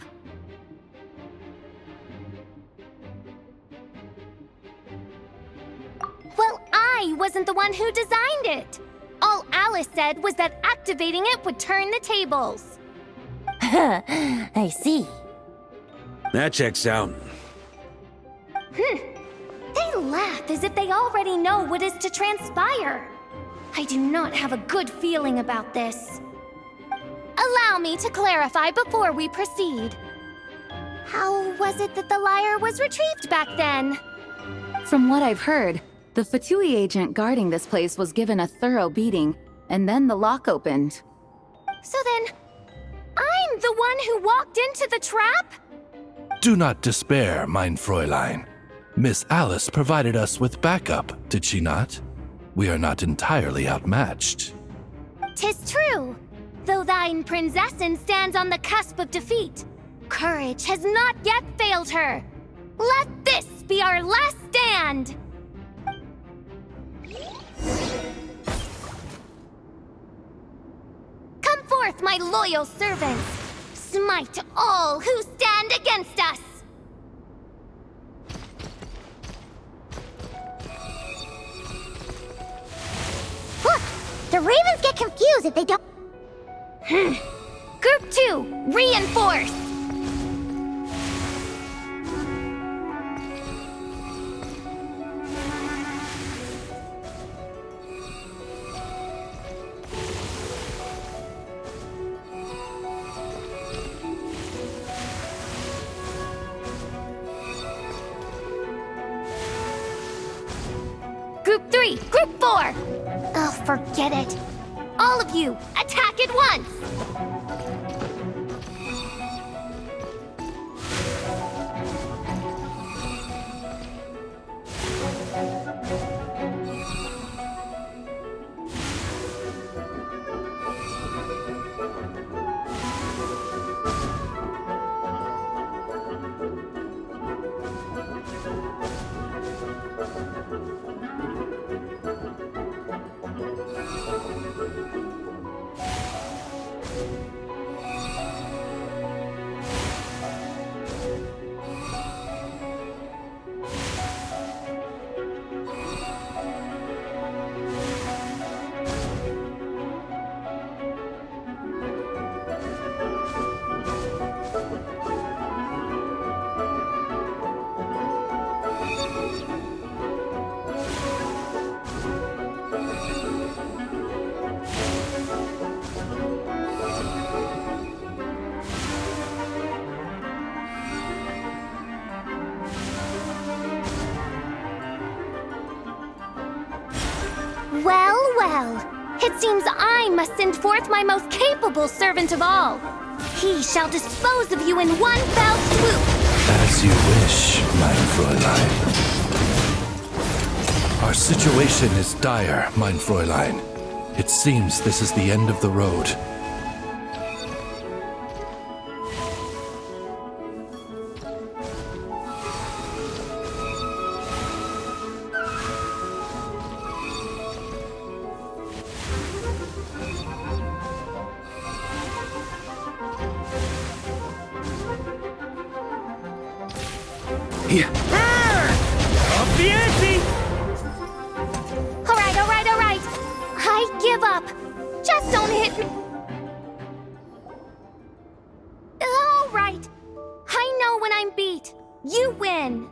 I wasn't the one who designed it. All Alice said was that activating it would turn the tables. I see. That checks out. They laugh as if they already know what is to transpire. I do not have a good feeling about this. Allow me to clarify before we proceed. How was it that the lyre was retrieved back then? From what I've heard, the Fatui agent guarding this place was given a thorough beating, and then the lock opened. So then, I'm the one who walked into the trap? Do not despair, mein Fräulein. Miss Alice provided us with backup, did she not? We are not entirely outmatched. 'Tis true. Though thine Prinzessin stands on the cusp of defeat, courage has not yet failed her. Let this be our last stand! Come forth, my loyal servants! Smite all who stand against us! Look! The ravens get confused if they don't... Group 2, reinforce! Group 3, Group 4! Oh, forget it. All of you, attack at once! Well, well. It seems I must send forth my most capable servant of all. He shall dispose of you in one fell swoop. As you wish, mein Fräulein. Our situation is dire, mein Fräulein. It seems this is the end of the road. Here. Up the ante! All right. I give up. Just don't hit me. All right. I know when I'm beat. You win.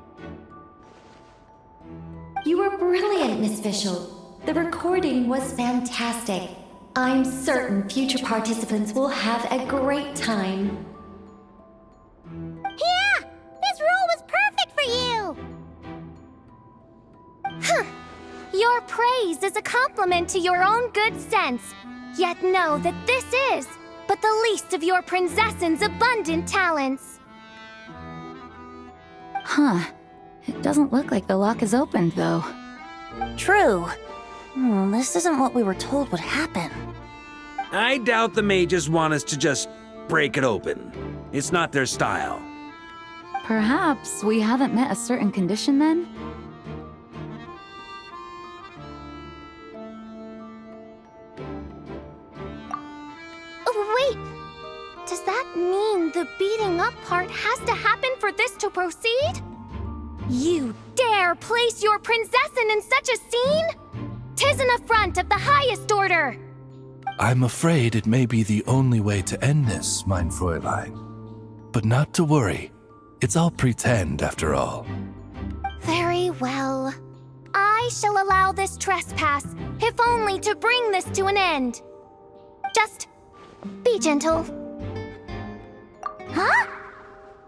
You were brilliant, Miss Fischl. The recording was fantastic. I'm certain future participants will have a great time. Yeah! This role was perfect for you! Huh. Your praise is a compliment to your own good sense. Yet know that this is but the least of your Prinzessin's abundant talents. Huh. It doesn't look like the lock is opened, though. True. This isn't what we were told would happen. I doubt the mages want us to just break it open. It's not their style. Perhaps we haven't met a certain condition then? Wait! Does that mean the beating up part has to happen for this to proceed? You dare place your Prinzessin in such a scene? 'Tis an affront of the highest order! I'm afraid it may be the only way to end this, mein Fräulein. But not to worry. It's all pretend, after all. Very well. I shall allow this trespass, if only to bring this to an end. Just be gentle. Huh?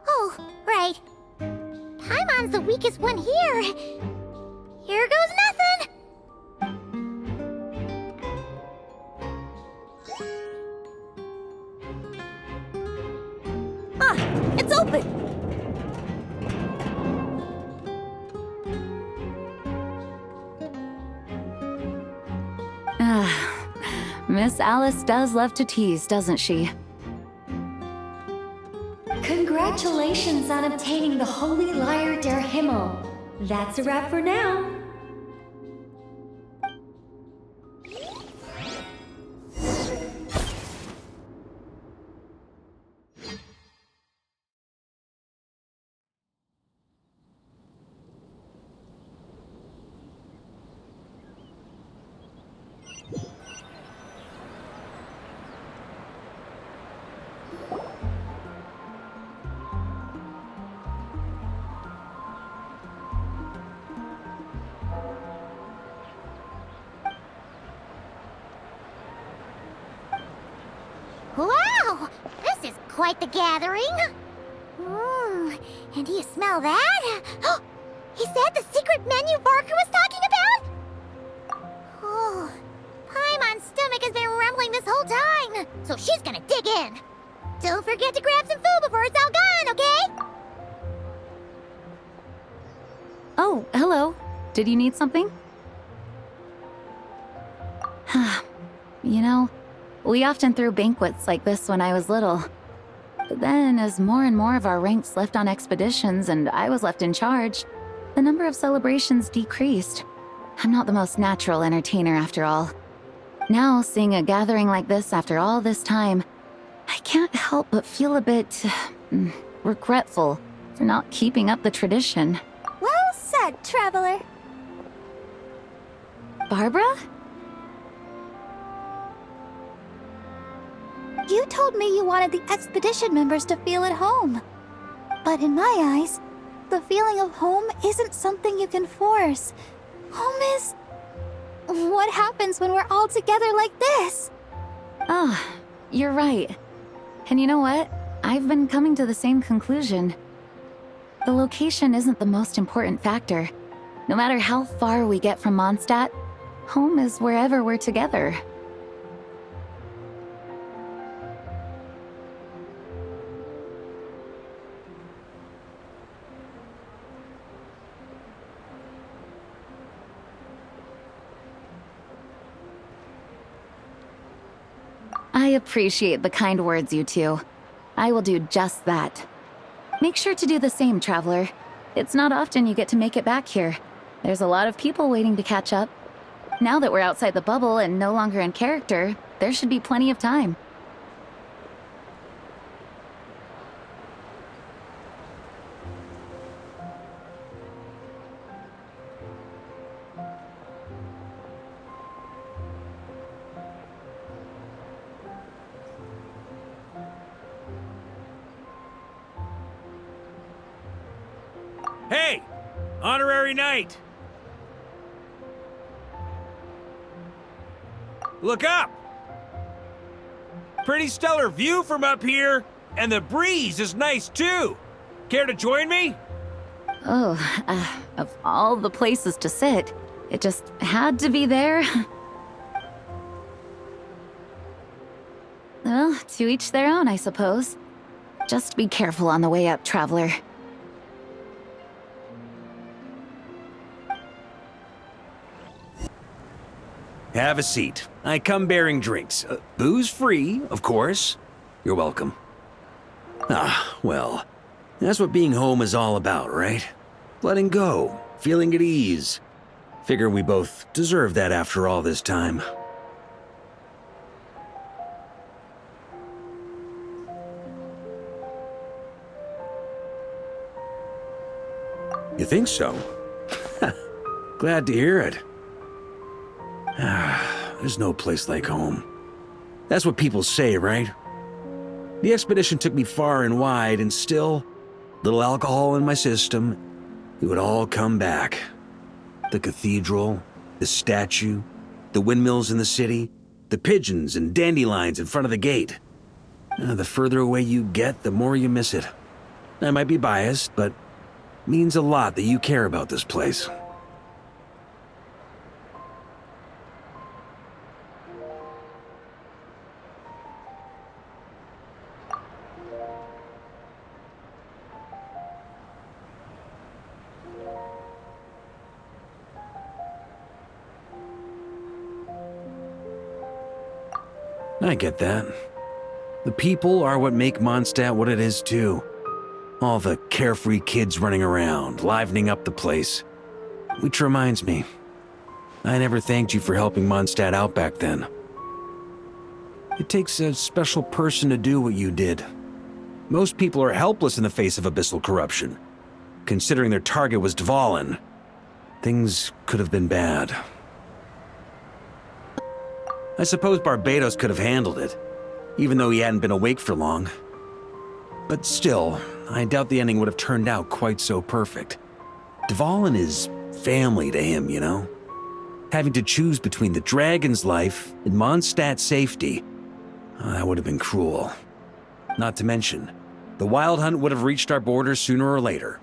Oh, right. Paimon's the weakest one here. Here goes nothing. Ah, it's open! Miss Alice does love to tease, doesn't she? Congratulations on obtaining the Holy Lyre der Himmel. That's a wrap for now. Wow! This is quite the gathering. And do you smell that? Is that the secret menu Barker was talking about? Oh, Paimon's stomach has been rumbling this whole time, so she's gonna dig in. Don't forget to grab some food before it's all gone, okay? Oh, hello. Did you need something? You know, we often threw banquets like this when I was little. But then, as more and more of our ranks left on expeditions and I was left in charge, the number of celebrations decreased. I'm not the most natural entertainer after all. Now, seeing a gathering like this after all this time, I can't help but feel a bit regretful for not keeping up the tradition. Well said, traveler. Barbara? You told me you wanted the expedition members to feel at home. But in my eyes, the feeling of home isn't something you can force. Home is... what happens when we're all together like this? Oh, you're right. And you know what? I've been coming to the same conclusion. The location isn't the most important factor. No matter how far we get from Mondstadt, home is wherever we're together. I appreciate the kind words, you two. I will do just that. Make sure to do the same, traveler. It's not often you get to make it back here. There's a lot of people waiting to catch up. Now that we're outside the bubble and no longer in character, there should be plenty of time. Hey! Honorary knight! Look up! Pretty stellar view from up here, and the breeze is nice too. Care to join me? Oh, of all the places to sit, it just had to be there. Well, to each their own, I suppose. Just be careful on the way up, traveler. Have a seat. I come bearing drinks. Booze free, of course. You're welcome. Ah, well, that's what being home is all about, right? Letting go, feeling at ease. Figure we both deserve that after all this time. You think so? Glad to hear it. There's no place like home. That's what people say, right? The expedition took me far and wide, and still, little alcohol in my system, it would all come back. The cathedral, the statue, the windmills in the city, the pigeons and dandelions in front of the gate. The further away you get, the more you miss it. I might be biased, but it means a lot that you care about this place. I get that. The people are what make Mondstadt what it is, too. All the carefree kids running around, livening up the place. Which reminds me, I never thanked you for helping Mondstadt out back then. It takes a special person to do what you did. Most people are helpless in the face of abyssal corruption. Considering their target was Dvalin, things could have been bad. I suppose Barbados could have handled it, even though he hadn't been awake for long. But still, I doubt the ending would have turned out quite so perfect. Dvalin is family to him, you know? Having to choose between the dragon's life and Mondstadt's safety, that would have been cruel. Not to mention, the Wild Hunt would have reached our borders sooner or later.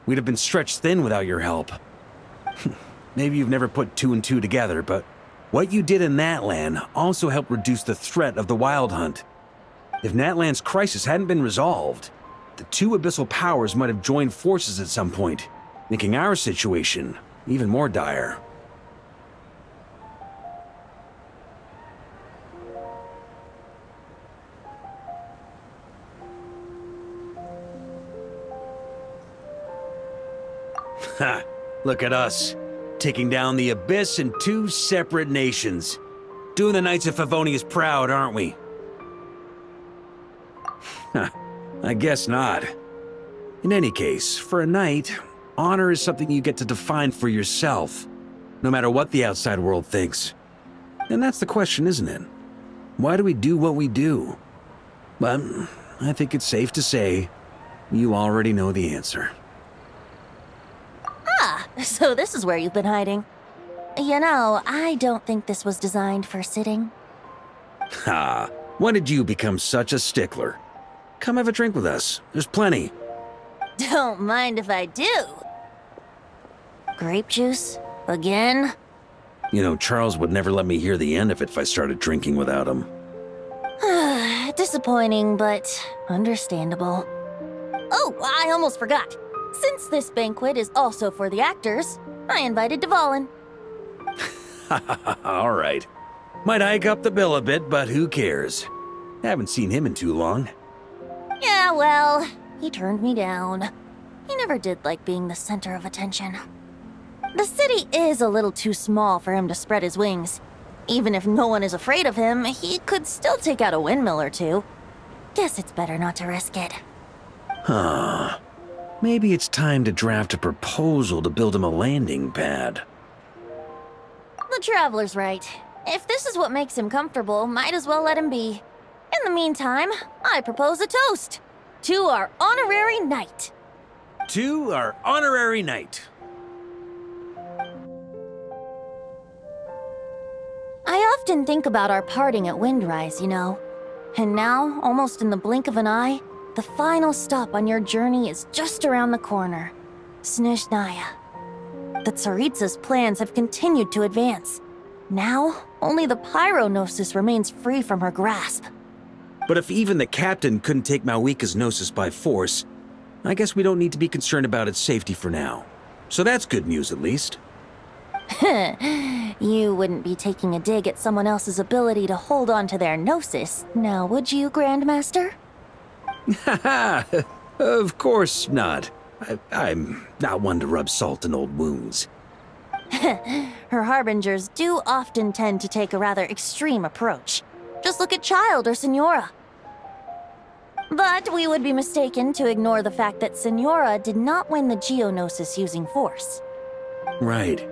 We'd have been stretched thin without your help. Maybe you've never put two and two together, but what you did in Natlan also helped reduce the threat of the Wild Hunt. If Natlan's crisis hadn't been resolved, the two abyssal powers might have joined forces at some point, making our situation even more dire. Ha! Look at us, taking down the Abyss in two separate nations. Doing the Knights of Favonius proud, aren't we? I guess not. In any case, for a knight, honor is something you get to define for yourself, no matter what the outside world thinks. And that's the question, isn't it? Why do we do what we do? Well, I think it's safe to say you already know the answer. So this is where you've been hiding. You know, I don't think this was designed for sitting. Ha! When did you become such a stickler? Come have a drink with us. There's plenty. Don't mind if I do. Grape juice? Again? You know, Charles would never let me hear the end of it if I started drinking without him. Disappointing, but understandable. Oh, I almost forgot. Since this banquet is also for the actors, I invited Dvalin. All right. Might hike up the bill a bit, but who cares? Haven't seen him in too long. Yeah, well, he turned me down. He never did like being the center of attention. The city is a little too small for him to spread his wings. Even if no one is afraid of him, he could still take out a windmill or two. Guess it's better not to risk it. Huh. Maybe it's time to draft a proposal to build him a landing pad. The Traveler's right. If this is what makes him comfortable, might as well let him be. In the meantime, I propose a toast to our honorary knight. To our honorary knight. I often think about our parting at Windrise, you know. And now, almost in the blink of an eye, the final stop on your journey is just around the corner. Snezhnaya. The Tsaritsa's plans have continued to advance. Now, only the Pyronosis remains free from her grasp. But if even the captain couldn't take Malwika's Gnosis by force, I guess we don't need to be concerned about its safety for now. So that's good news, at least. You wouldn't be taking a dig at someone else's ability to hold on to their Gnosis, now would you, Grandmaster? Haha, of course not. I'm not one to rub salt in old wounds. Her harbingers do often tend to take a rather extreme approach. Just look at Child or Senora. But we would be mistaken to ignore the fact that Senora did not win the Geonosis using force. Right.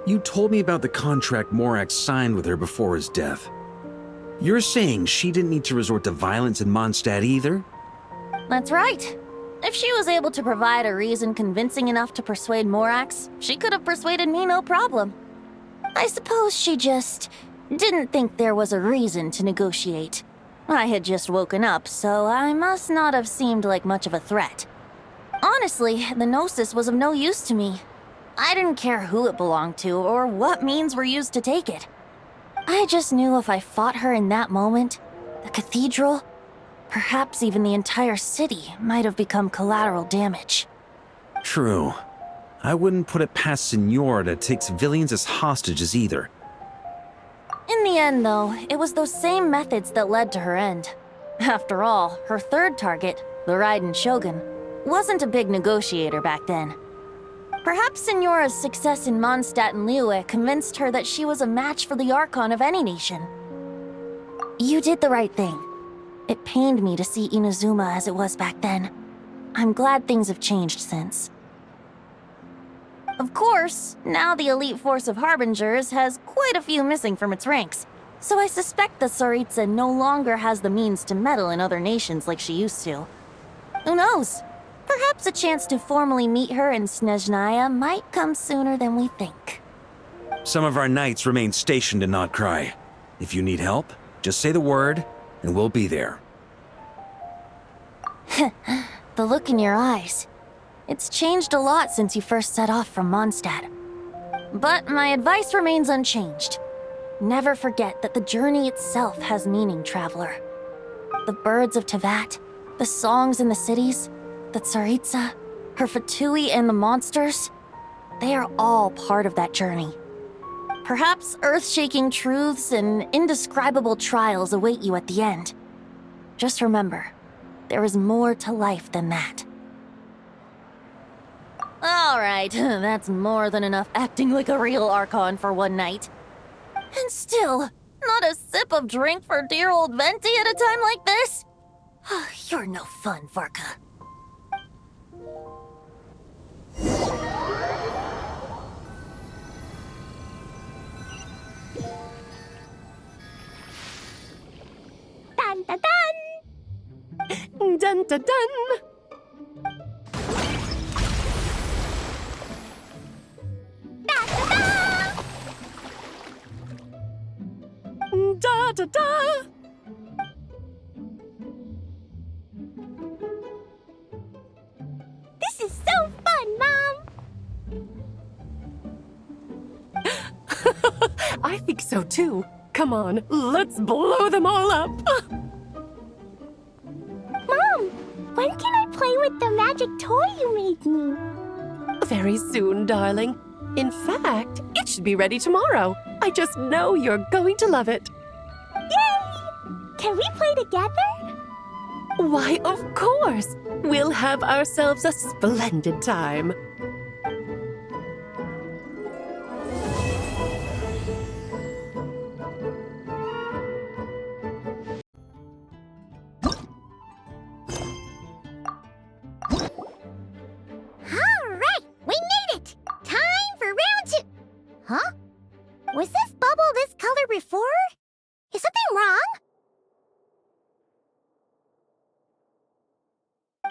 You told me about the contract Morax signed with her before his death. You're saying she didn't need to resort to violence in Mondstadt either? That's right. If she was able to provide a reason convincing enough to persuade Morax, she could have persuaded me no problem. I suppose she just didn't think there was a reason to negotiate. I had just woken up, so I must not have seemed like much of a threat. Honestly, the Gnosis was of no use to me. I didn't care who it belonged to or what means were used to take it. I just knew if I fought her in that moment, the cathedral, perhaps even the entire city, might have become collateral damage. True. I wouldn't put it past Senor to take civilians as hostages either. In the end, though, it was those same methods that led to her end. After all, her third target, the Raiden Shogun, wasn't a big negotiator back then. Perhaps Senora's success in Mondstadt and Liyue convinced her that she was a match for the Archon of any nation. You did the right thing. It pained me to see Inazuma as it was back then. I'm glad things have changed since. Of course, now the elite force of Harbingers has quite a few missing from its ranks, so I suspect that Tsaritsa no longer has the means to meddle in other nations like she used to. Who knows? Perhaps a chance to formally meet her in Snezhnaya might come sooner than we think. Some of our knights remain stationed in Notcry. If you need help, just say the word, and we'll be there. The look in your eyes. It's changed a lot since you first set off from Mondstadt. But my advice remains unchanged. Never forget that the journey itself has meaning, traveler. The birds of Tevat, the songs in the cities, the Tsaritsa, her Fatui and the monsters, they are all part of that journey. Perhaps earth-shaking truths and indescribable trials await you at the end. Just remember, there is more to life than that. Alright, that's more than enough acting like a real Archon for one night. And still, not a sip of drink for dear old Venti at a time like this? You're no fun, Varka. Dun dun dun! Dun dun dun! Da da da! This is so fun, Mom! I think so too. Come on, let's blow them all up! Mom, when can I play with the magic toy you made me? Very soon, darling. In fact, it should be ready tomorrow. I just know you're going to love it. Yay! Can we play together? Why, of course! We'll have ourselves a splendid time. Alright, we made it! Time for round 2! Huh? Was this bubble this color before? Is something wrong?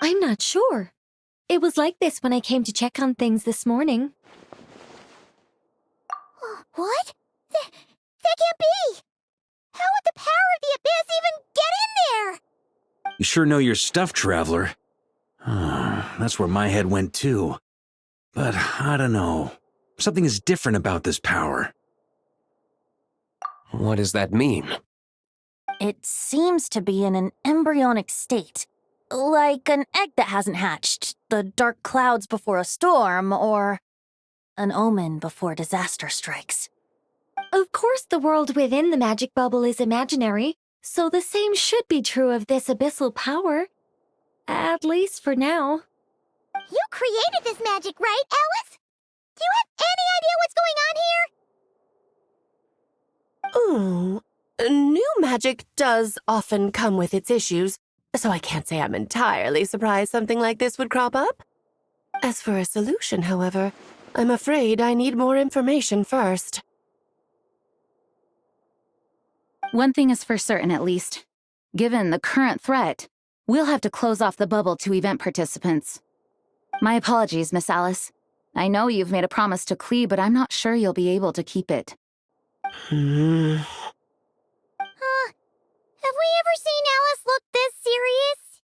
I'm not sure. It was like this when I came to check on things this morning. What? That can't be! How would the power of the abyss even get in there? You sure know your stuff, traveler. That's where my head went too. But I don't know. Something is different about this power. What does that mean? It seems to be in an embryonic state. Like an egg that hasn't hatched, the dark clouds before a storm, or an omen before disaster strikes. Of course, the world within the magic bubble is imaginary, so the same should be true of this abyssal power. At least for now. You created this magic, right, Alice? Do you have any idea what's going on here? Ooh, new magic does often come with its issues, so I can't say I'm entirely surprised something like this would crop up. As for a solution, however, I'm afraid I need more information first. One thing is for certain, at least. Given the current threat, we'll have to close off the bubble to event participants. My apologies, Miss Alice. I know you've made a promise to Klee, but I'm not sure you'll be able to keep it. Have we ever seen Alice look this serious?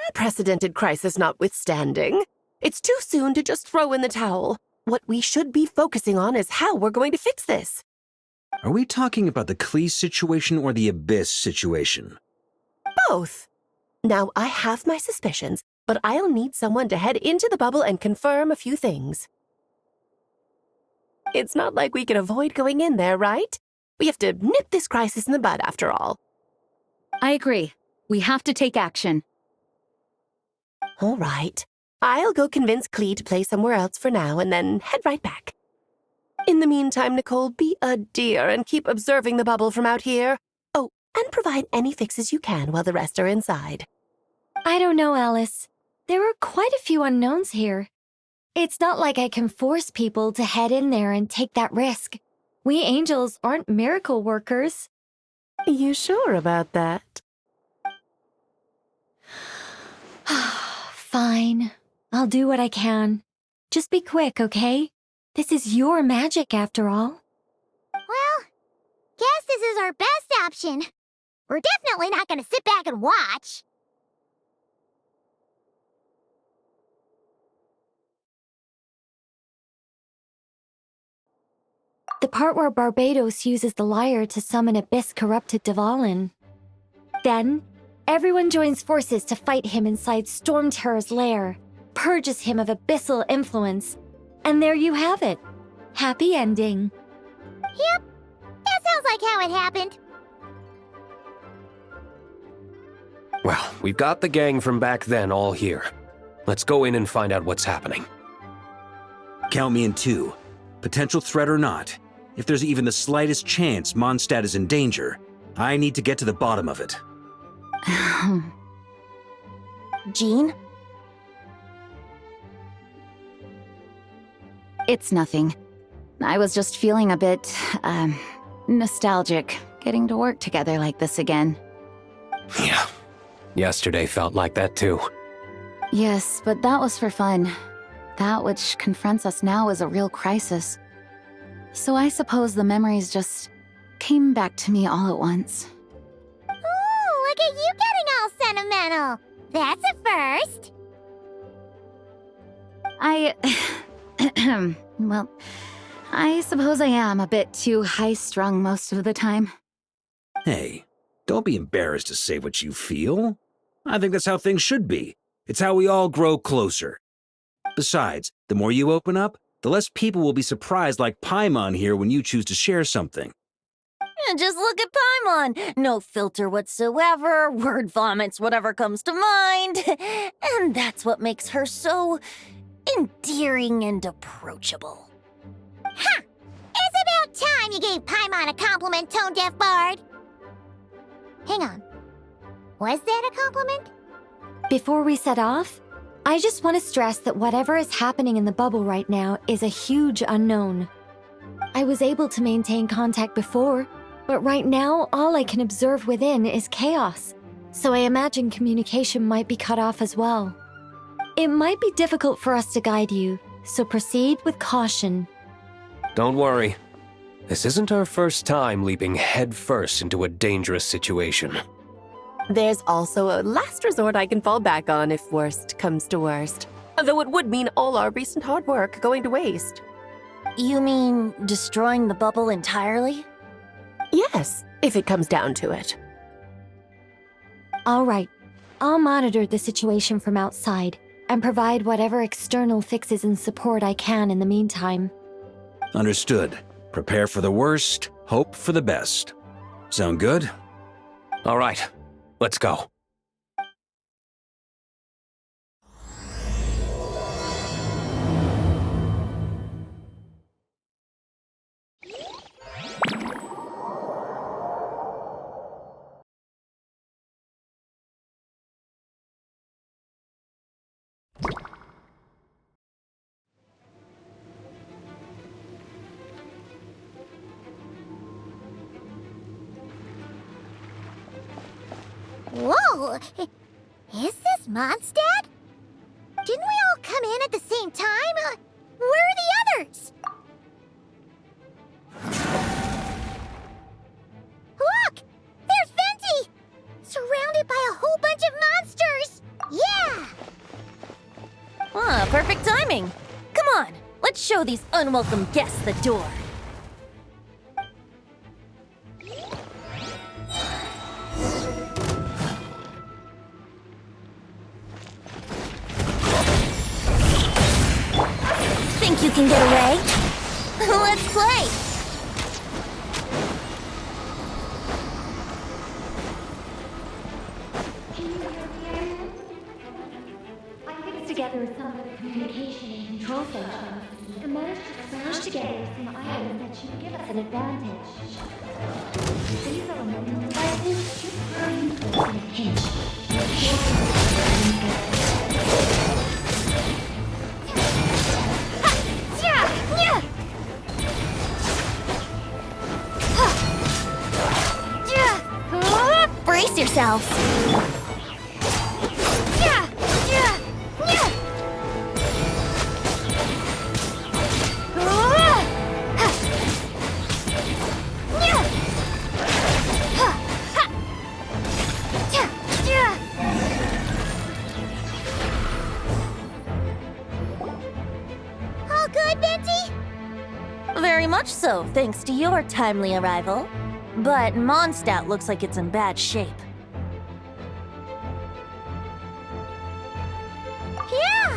Unprecedented crisis notwithstanding, it's too soon to just throw in the towel. What we should be focusing on is how we're going to fix this. Are we talking about the Klee situation or the Abyss situation? Both. Now, I have my suspicions, but I'll need someone to head into the bubble and confirm a few things. It's not like we can avoid going in there, right? We have to nip this crisis in the bud, after all. I agree. We have to take action. All right. I'll go convince Klee to play somewhere else for now and then head right back. In the meantime, Nicole, be a dear and keep observing the bubble from out here. Oh, and provide any fixes you can while the rest are inside. I don't know, Alice. There are quite a few unknowns here. It's not like I can force people to head in there and take that risk. We angels aren't miracle workers. You sure about that? Fine. I'll do what I can. Just be quick, okay? This is your magic, after all. Well, guess this is our best option. We're definitely not gonna sit back and watch. The part where Barbados uses the lyre to summon Abyss-corrupted Dvalin. Then, everyone joins forces to fight him inside Storm Terror's lair, purges him of abyssal influence, and there you have it. Happy ending. Yep, that sounds like how it happened. Well, we've got the gang from back then all here. Let's go in and find out what's happening. Count me in two. Potential threat or not, if there's even the slightest chance Mondstadt is in danger, I need to get to the bottom of it. Jean? It's nothing. I was just feeling a bit, nostalgic, getting to work together like this again. Yeah. Yesterday felt like that too. Yes, but that was for fun. That which confronts us now is a real crisis. So I suppose the memories just came back to me all at once. Ooh, look at you getting all sentimental. That's a first. Well, I suppose I am a bit too high-strung most of the time. Hey, don't be embarrassed to say what you feel. I think that's how things should be. It's how we all grow closer. Besides, the more you open up, the less people will be surprised like Paimon here when you choose to share something. And just look at Paimon. No filter whatsoever, word vomits whatever comes to mind. And that's what makes her so endearing and approachable. Ha! It's about time you gave Paimon a compliment, tone-deaf bard. Hang on. Was that a compliment? Before we set off, I just want to stress that whatever is happening in the bubble right now is a huge unknown. I was able to maintain contact before, but right now all I can observe within is chaos, so I imagine communication might be cut off as well. It might be difficult for us to guide you, so proceed with caution. Don't worry. This isn't our first time leaping headfirst into a dangerous situation. There's also a last resort I can fall back on if worst comes to worst. Though it would mean all our recent hard work going to waste. You mean destroying the bubble entirely? Yes, if it comes down to it. All right, I'll monitor the situation from outside and provide whatever external fixes and support I can in the meantime. Understood. Prepare for the worst, hope for the best. Sound good? All right, let's go. Whoa! Is this Mondstadt? Didn't we all come in at the same time? Where are the others? Look! There's Venti! Surrounded by a whole bunch of monsters! Yeah! Ah, perfect timing. Come on, let's show these unwelcome guests the door. Think you can get away? Let's play! I fixed together some of the communication and control functions and managed to smash together some items that should give us an advantage. These elemental devices should be useful in a pinch. Brace yourselves. All good, Venti? Very much so, thanks to your timely arrival. But Mondstadt looks like it's in bad shape. Yeah!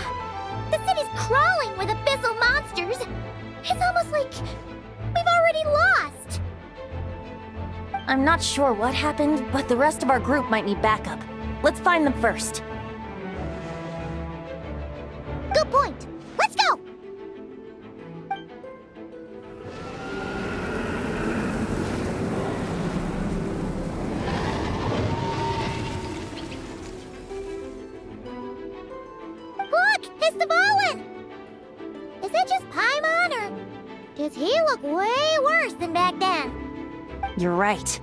The city's crawling with abyssal monsters. It's almost like we've already lost. I'm not sure what happened, but the rest of our group might need backup. Let's find them first. Good point. Let's go! Look! It's Dvalin! Is that just Paimon, or does he look way worse than back then? You're right.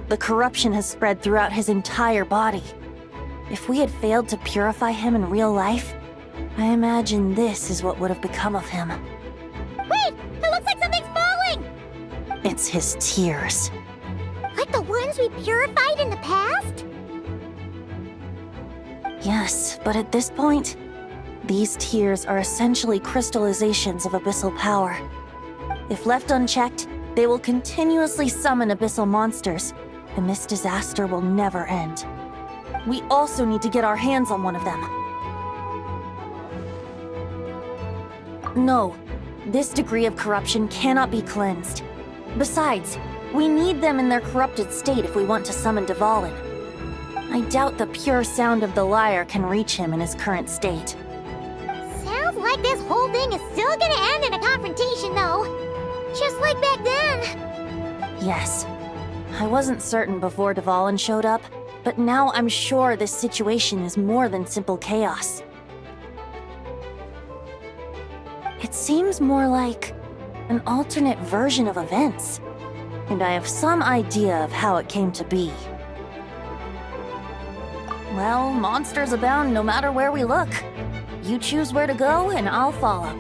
The corruption has spread throughout his entire body. If we had failed to purify him in real life, I imagine this is what would have become of him. Wait! It looks like something's falling! It's his tears. Like the ones we purified in the past? Yes, but at this point, these tears are essentially crystallizations of abyssal power. If left unchecked, they will continuously summon abyssal monsters, and this disaster will never end. We also need to get our hands on one of them. No, this degree of corruption cannot be cleansed. Besides, we need them in their corrupted state if we want to summon Dvalin. I doubt the pure sound of the lyre can reach him in his current state. Sounds like this whole thing is still gonna end in a confrontation, though. Just like back then. Yes. I wasn't certain before Dvalin showed up, but now I'm sure this situation is more than simple chaos. It seems more like an alternate version of events, and I have some idea of how it came to be. Well, monsters abound no matter where we look. You choose where to go, and I'll follow.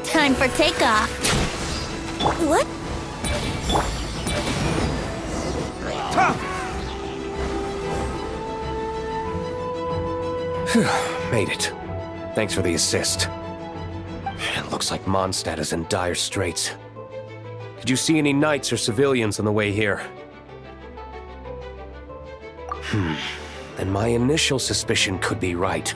Time for takeoff. What? Made it. Thanks for the assist. It looks like Mondstadt is in dire straits. Did you see any knights or civilians on the way here? Then my initial suspicion could be right.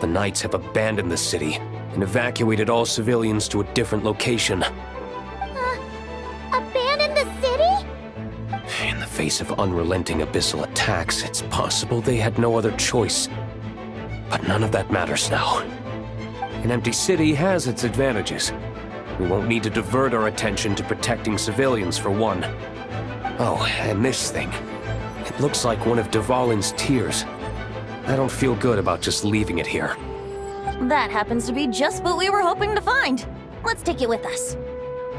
The knights have abandoned the city and evacuated all civilians to a different location. Abandon the city? In the face of unrelenting abyssal attacks, it's possible they had no other choice. But none of that matters now. An empty city has its advantages. We won't need to divert our attention to protecting civilians for one. Oh, and this thing. It looks like one of Dvalin's tears. I don't feel good about just leaving it here. That happens to be just what we were hoping to find. Let's take it with us.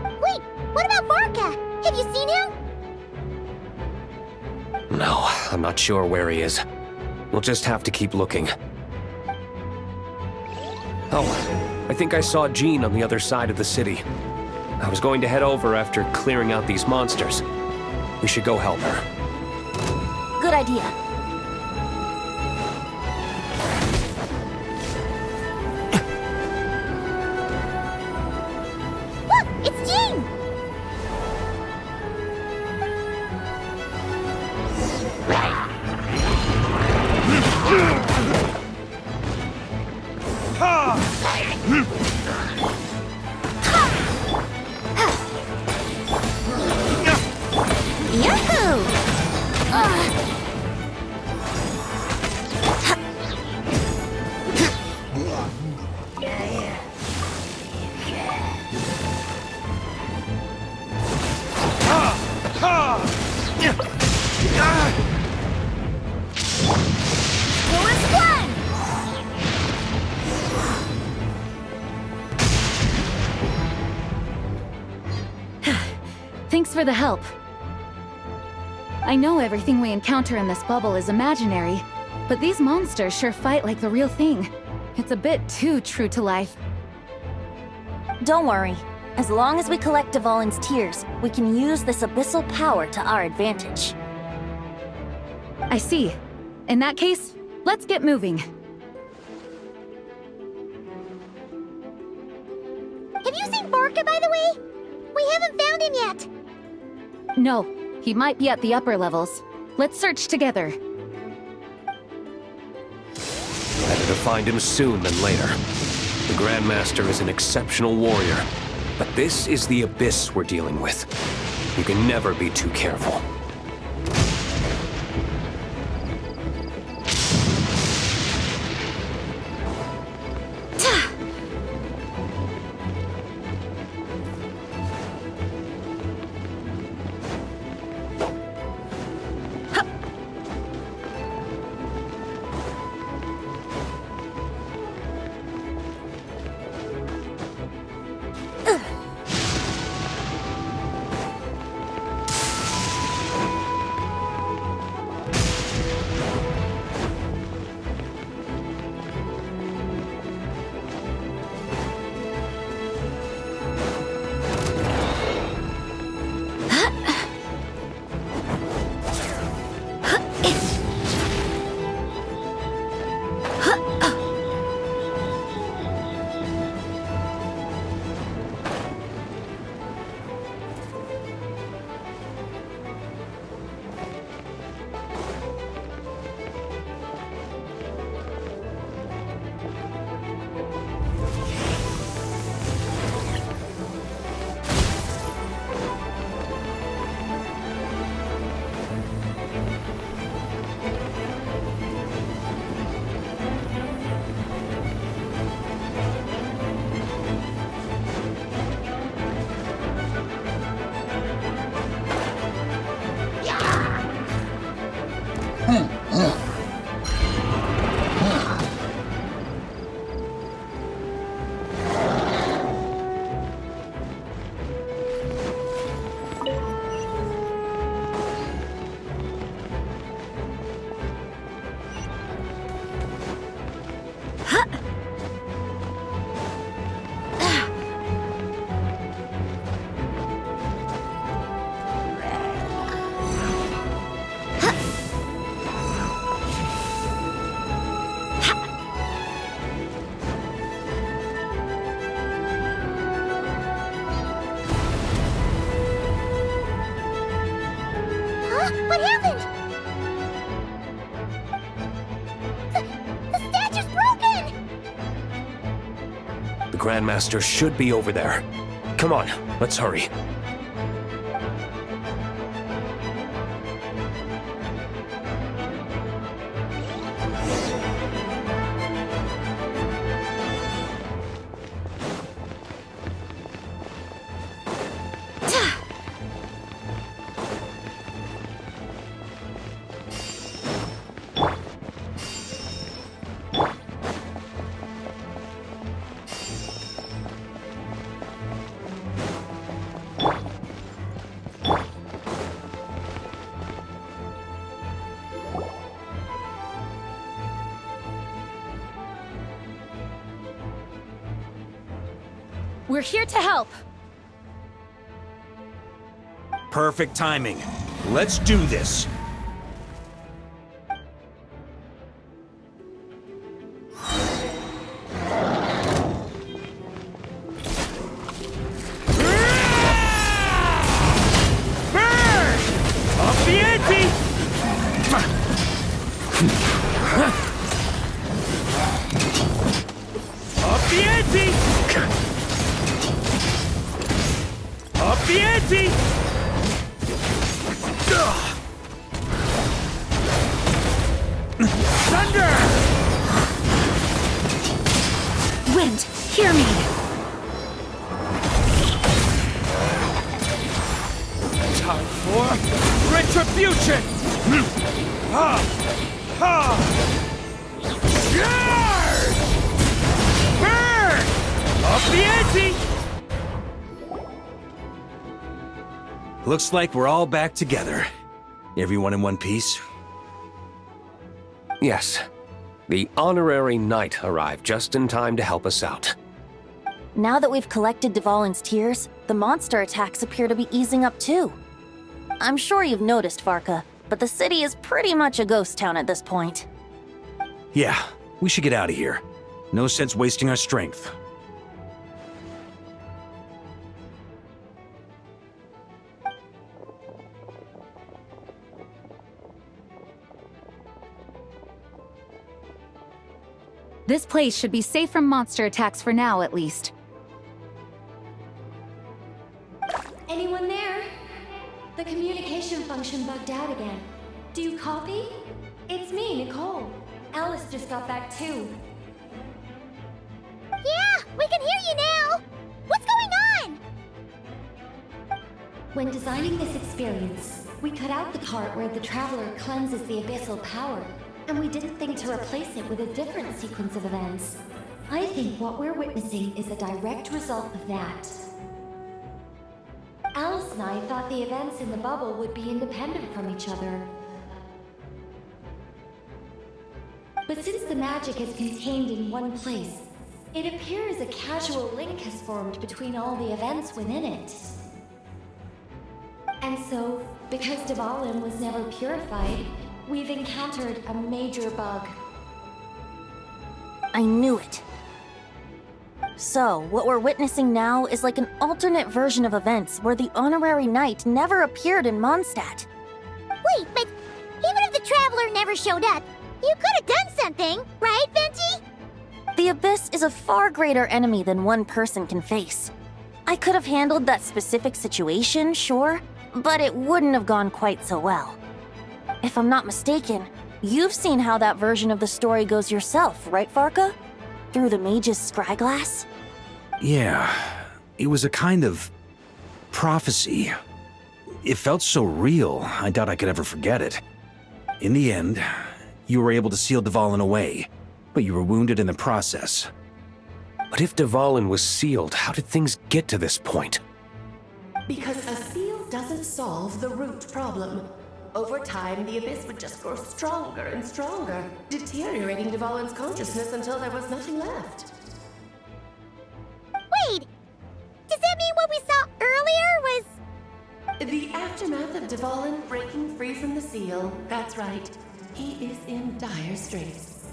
Wait, what about Varka? Have you seen him? No, I'm not sure where he is. We'll just have to keep looking. Oh, I think I saw Jean on the other side of the city. I was going to head over after clearing out these monsters. We should go help her. Good idea. Look, it's Jean! Yahoo! Thanks for the help. I know everything we encounter in this bubble is imaginary, but these monsters sure fight like the real thing. It's a bit too true to life. Don't worry. As long as we collect Dvalin's tears, we can use this abyssal power to our advantage. I see. In that case, let's get moving. Have you seen Varka, by the way? We haven't found him yet. No, he might be at the upper levels. Let's search together. Better to find him soon than later. The Grandmaster is an exceptional warrior, but this is the abyss we're dealing with. You can never be too careful. Grandmaster should be over there. Come on, let's hurry. We're here to help. Perfect timing. Let's do this. Wind, hear me. Time for retribution! Burn! Up the ante! Looks like we're all back together. Everyone in one piece? Yes. The honorary knight arrived just in time to help us out. Now that we've collected Dvalin's tears, the monster attacks appear to be easing up too. I'm sure you've noticed, Varka, but the city is pretty much a ghost town at this point. Yeah, we should get out of here. No sense wasting our strength. This place should be safe from monster attacks for now, at least. Anyone there? The communication function bugged out again. Do you copy? It's me, Nicole. Alice just got back too. Yeah, we can hear you now! What's going on? When designing this experience, we cut out the part where the traveler cleanses the abyssal power, and we didn't think to replace it with a different sequence of events. I think what we're witnessing is a direct result of that. Alice and I thought the events in the bubble would be independent from each other. But since the magic is contained in one place, it appears a casual link has formed between all the events within it. And so, because Dvalin was never purified, we've encountered a major bug. I knew it. So, what we're witnessing now is like an alternate version of events where the honorary knight never appeared in Mondstadt. Wait, but even if the Traveler never showed up, you could have done something, right, Venti? The Abyss is a far greater enemy than one person can face. I could have handled that specific situation, sure, but it wouldn't have gone quite so well. If I'm not mistaken, you've seen how that version of the story goes yourself, right, Varka? Through the mage's scryglass? Yeah, it was a kind of prophecy. It felt so real, I doubt I could ever forget it. In the end, you were able to seal Dvalin away, but you were wounded in the process. But if Dvalin was sealed, how did things get to this point? Because a seal doesn't solve the root problem. Over time, the Abyss would just grow stronger and stronger, deteriorating Dvalin's consciousness until there was nothing left. Wait! Does that mean what we saw earlier was... The aftermath of Dvalin breaking free from the seal, that's right. He is in dire straits.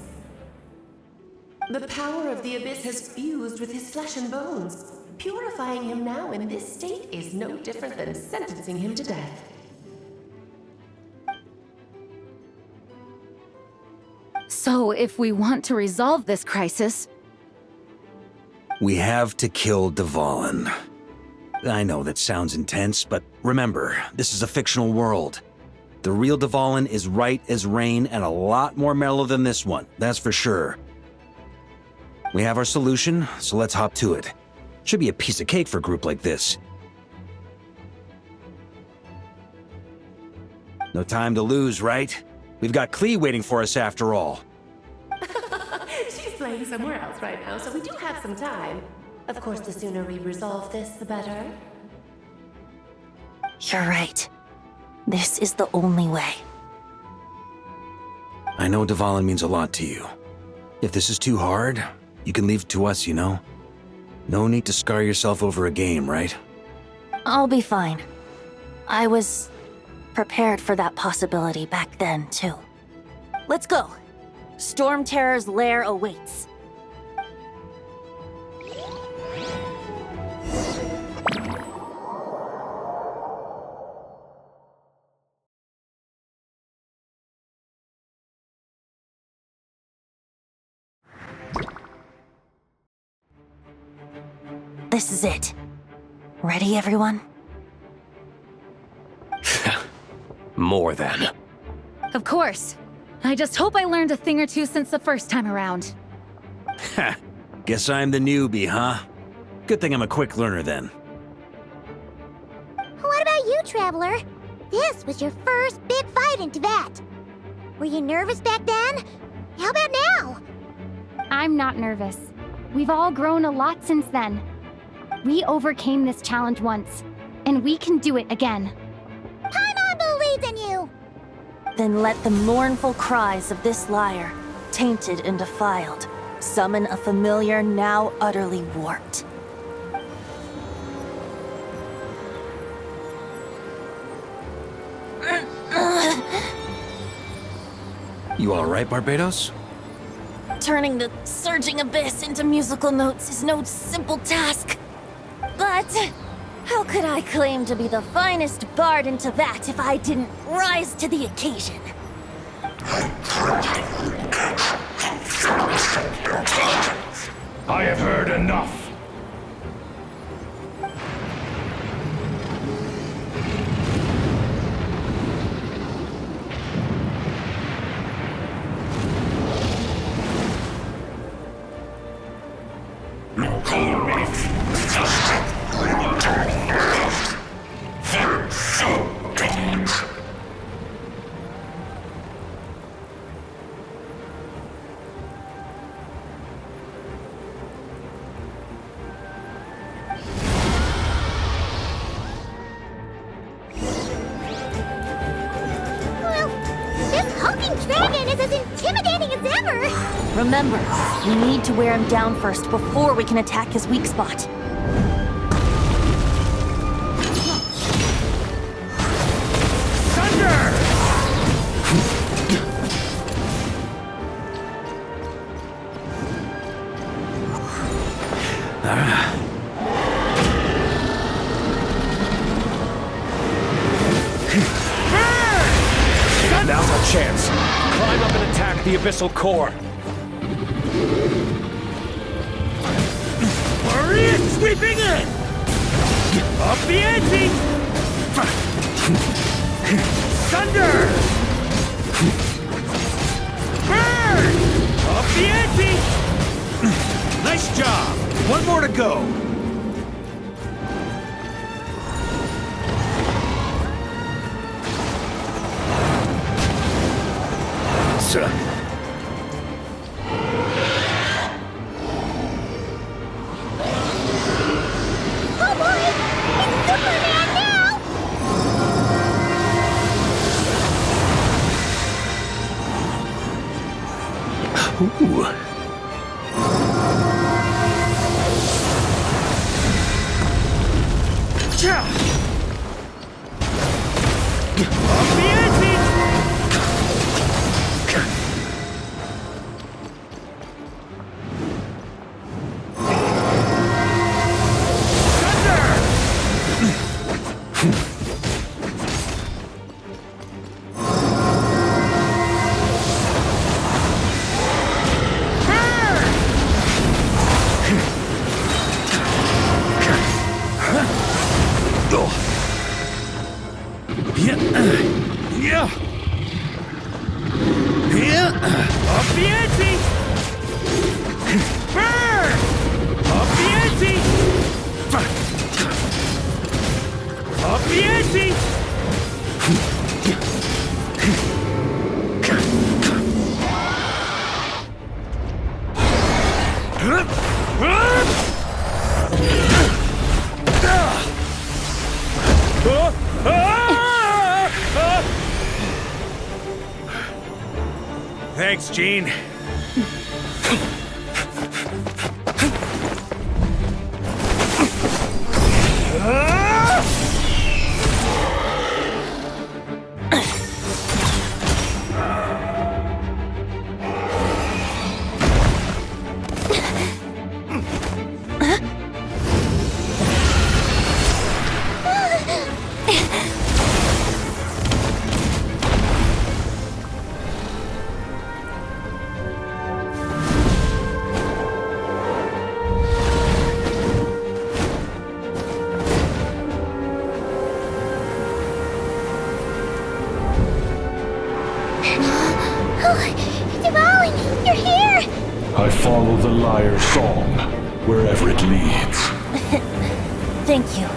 The power of the Abyss has fused with his flesh and bones. Purifying him now in this state is no different than sentencing him to death. So, if we want to resolve this crisis... We have to kill Dvalin. I know that sounds intense, but remember, this is a fictional world. The real Dvalin is right as rain and a lot more mellow than this one, that's for sure. We have our solution, so let's hop to it. Should be a piece of cake for a group like this. No time to lose, right? We've got Klee waiting for us after all. She's playing somewhere else right now, so we do have some time. Of course, the sooner we resolve this, the better. You're right. This is the only way. I know Dvalin means a lot to you. If this is too hard, you can leave it to us, you know? No need to scar yourself over a game, right? I'll be fine. I was prepared for that possibility back then, too. Let's go. Storm Terror's lair awaits. This is it. Ready, everyone? More than. Of course. I just hope I learned a thing or two since the first time around. Ha! Guess I'm the newbie, huh? Good thing I'm a quick learner then. What about you, Traveler? This was your first big fight in Tibet. Were you nervous back then? How about now? I'm not nervous. We've all grown a lot since then. We overcame this challenge once, and we can do it again. Paimon believes in you! Then let the mournful cries of this lyre, tainted and defiled, summon a familiar now utterly warped. You alright, Barbados? Turning the surging abyss into musical notes is no simple task. But how could I claim to be the finest bard in Tibet if I didn't rise to the occasion? I have heard enough. Remember, we need to wear him down first before we can attack his weak spot. Thunder! Now's our chance. Climb up and attack the abyssal core. Hurry and sweeping in! Up the ante! Thunder! Burn! Up the ante! Nice job! One more to go! Oh boy! It's Superman now! Ooh. Up the ante! Thanks, Gene. Dvalin, you're here! I follow the lyre's song, wherever it leads. Thank you.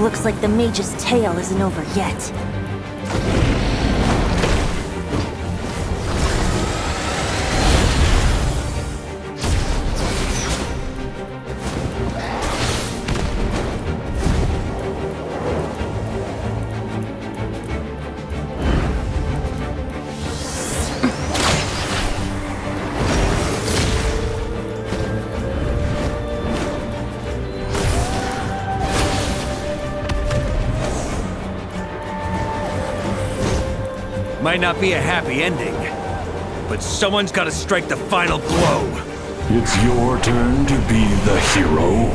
Looks like the mage's tale isn't over yet. Might not be a happy ending, but someone's got to strike the final blow. It's your turn to be the hero.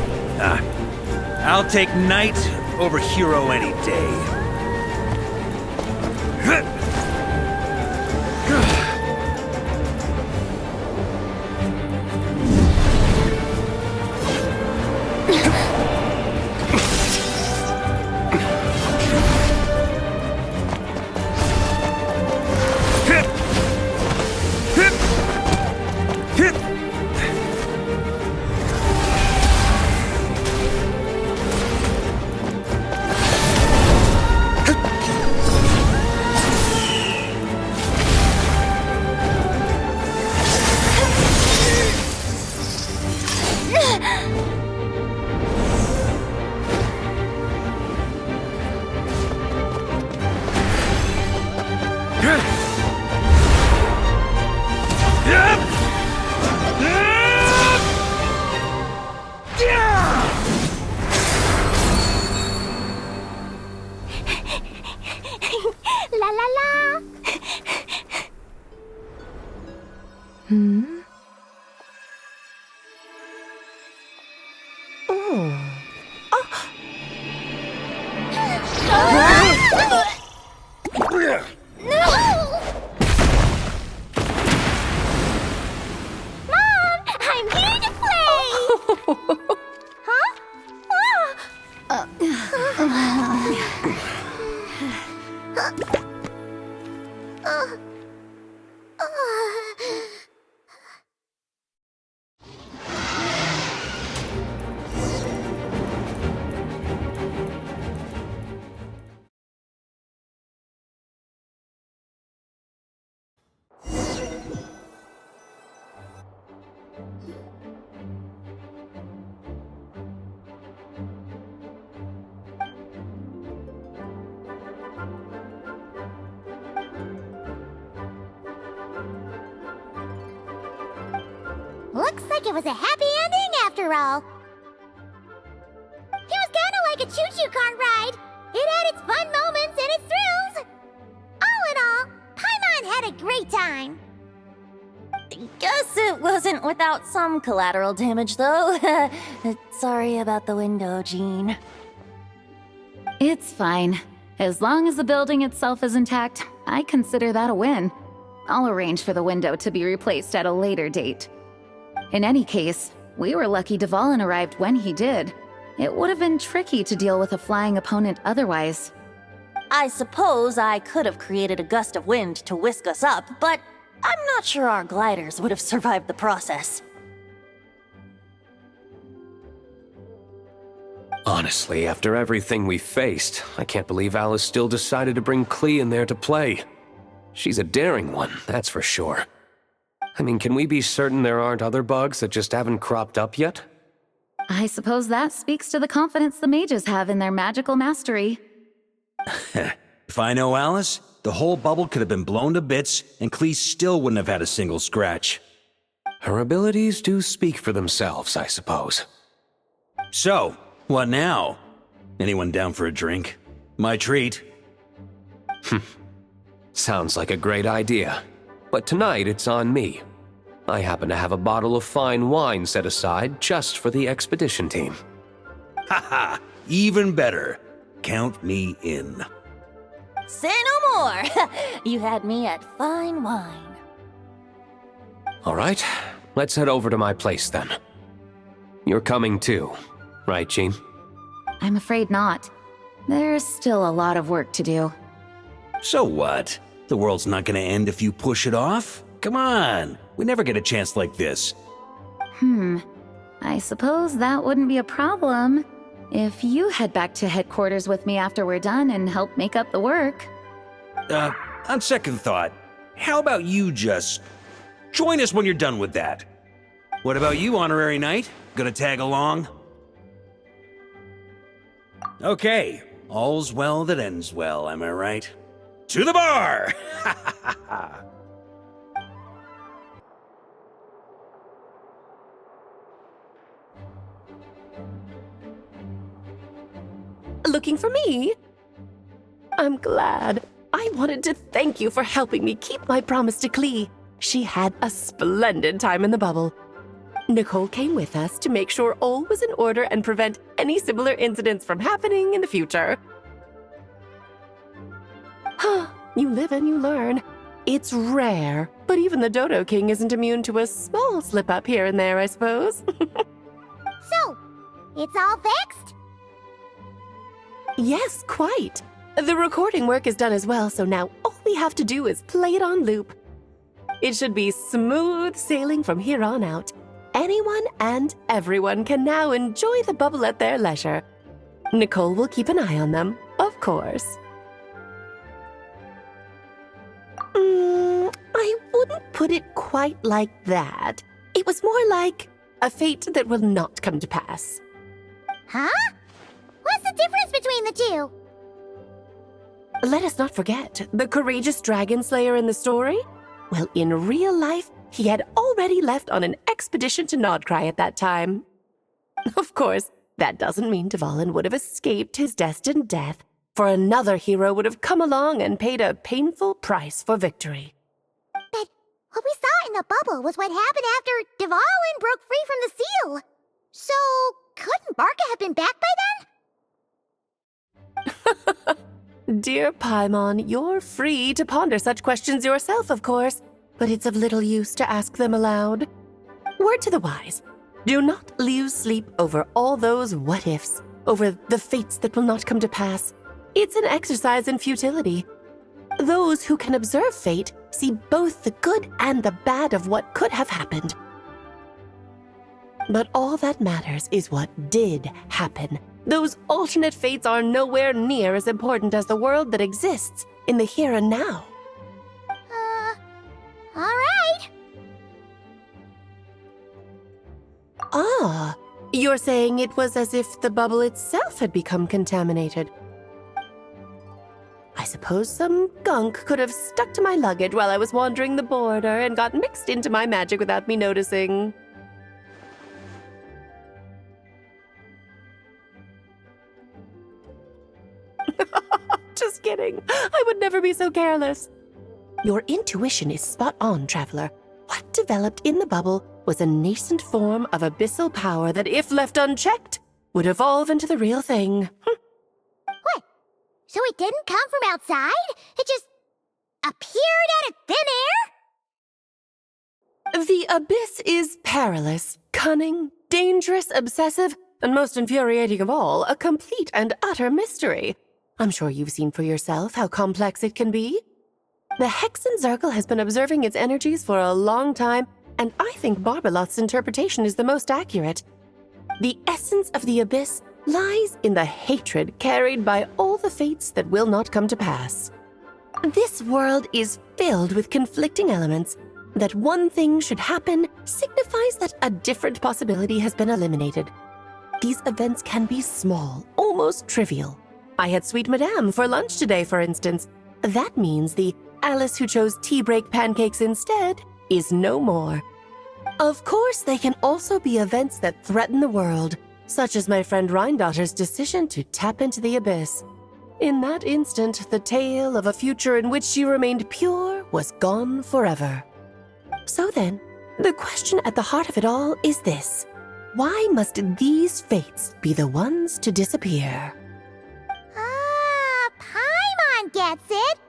I'll take knight over hero any day. La la la! Mom, I'm here to play! Huh? Looks like it was a happy ending after all. It was kinda like a choo-choo car ride. It had its fun moments and its thrills. All in all, Paimon had a great time. Guess it wasn't without some collateral damage, though. Sorry about the window, Jean. It's fine. As long as the building itself is intact, I consider that a win. I'll arrange for the window to be replaced at a later date. In any case, we were lucky Dvalin arrived when he did. It would have been tricky to deal with a flying opponent otherwise. I suppose I could have created a gust of wind to whisk us up, but I'm not sure our gliders would have survived the process. Honestly, after everything we faced, I can't believe Alice still decided to bring Klee in there to play. She's a daring one, that's for sure. I mean, can we be certain there aren't other bugs that just haven't cropped up yet? I suppose that speaks to the confidence the mages have in their magical mastery. If I know Alice, the whole bubble could have been blown to bits, and Clee still wouldn't have had a single scratch. Her abilities do speak for themselves, I suppose. So, what now? Anyone down for a drink? My treat. Sounds like a great idea. But tonight it's on me. I happen to have a bottle of fine wine set aside just for the expedition team. Haha, even better. Count me in. Say no more! You had me at fine wine. All right, let's head over to my place then. You're coming too, right, Jean? I'm afraid not. There's still a lot of work to do. So what? The world's not gonna end if you push it off? Come on, we never get a chance like this. I suppose that wouldn't be a problem if you head back to headquarters with me after we're done and help make up the work. On second thought, how about you just join us when you're done with that? What about you, Honorary Knight? Gonna tag along? Okay, all's well that ends well, am I right? To the bar! Looking for me? I'm glad. I wanted to thank you for helping me keep my promise to Clee. She had a splendid time in the bubble. Nicole came with us to make sure all was in order and prevent any similar incidents from happening in the future. You live and you learn. It's rare, but even the Dodo King isn't immune to a small slip-up here and there, I suppose. So, it's all fixed? Yes, quite. The recording work is done as well, so now all we have to do is play it on loop. It should be smooth sailing from here on out. Anyone and everyone can now enjoy the bubble at their leisure. Nicole will keep an eye on them, of course. I wouldn't put it quite like that. It was more like a fate that will not come to pass. Huh? What's the difference between the two? Let us not forget the courageous dragon slayer in the story. Well, in real life, he had already left on an expedition to Nodcry at that time. Of course, that doesn't mean Dvalin would have escaped his destined death, for another hero would have come along and paid a painful price for victory. But what we saw in the bubble was what happened after Dvalin broke free from the seal. So, couldn't Barca have been back by then? Dear Paimon, you're free to ponder such questions yourself, of course, but it's of little use to ask them aloud. Word to the wise, do not lose sleep over all those what-ifs, over the fates that will not come to pass. It's an exercise in futility. Those who can observe fate see both the good and the bad of what could have happened. But all that matters is what did happen. Those alternate fates are nowhere near as important as the world that exists in the here and now. All right. Ah, you're saying it was as if the bubble itself had become contaminated. I suppose some gunk could have stuck to my luggage while I was wandering the border and got mixed into my magic without me noticing. Just kidding. I would never be so careless. Your intuition is spot on, Traveler. What developed in the bubble was a nascent form of abyssal power that, if left unchecked, would evolve into the real thing. What? So it didn't come from outside? It just appeared out of thin air? The abyss is perilous, cunning, dangerous, obsessive, and most infuriating of all, a complete and utter mystery. I'm sure you've seen for yourself how complex it can be. The Hexen Circle has been observing its energies for a long time, and I think Barbeloth's interpretation is the most accurate. The essence of the abyss lies in the hatred carried by all the fates that will not come to pass. This world is filled with conflicting elements, That one thing should happen signifies that a different possibility has been eliminated. These events can be small, almost trivial. I had Sweet Madame for lunch today, for instance. That means the Alice who chose tea break pancakes instead is no more. Of course, they can also be events that threaten the world, such as my friend Rhindotter's decision to tap into the abyss. In that instant, the tale of a future in which she remained pure was gone forever. So then, the question at the heart of it all is this: why must these fates be the ones to disappear? Ah, Paimon gets it!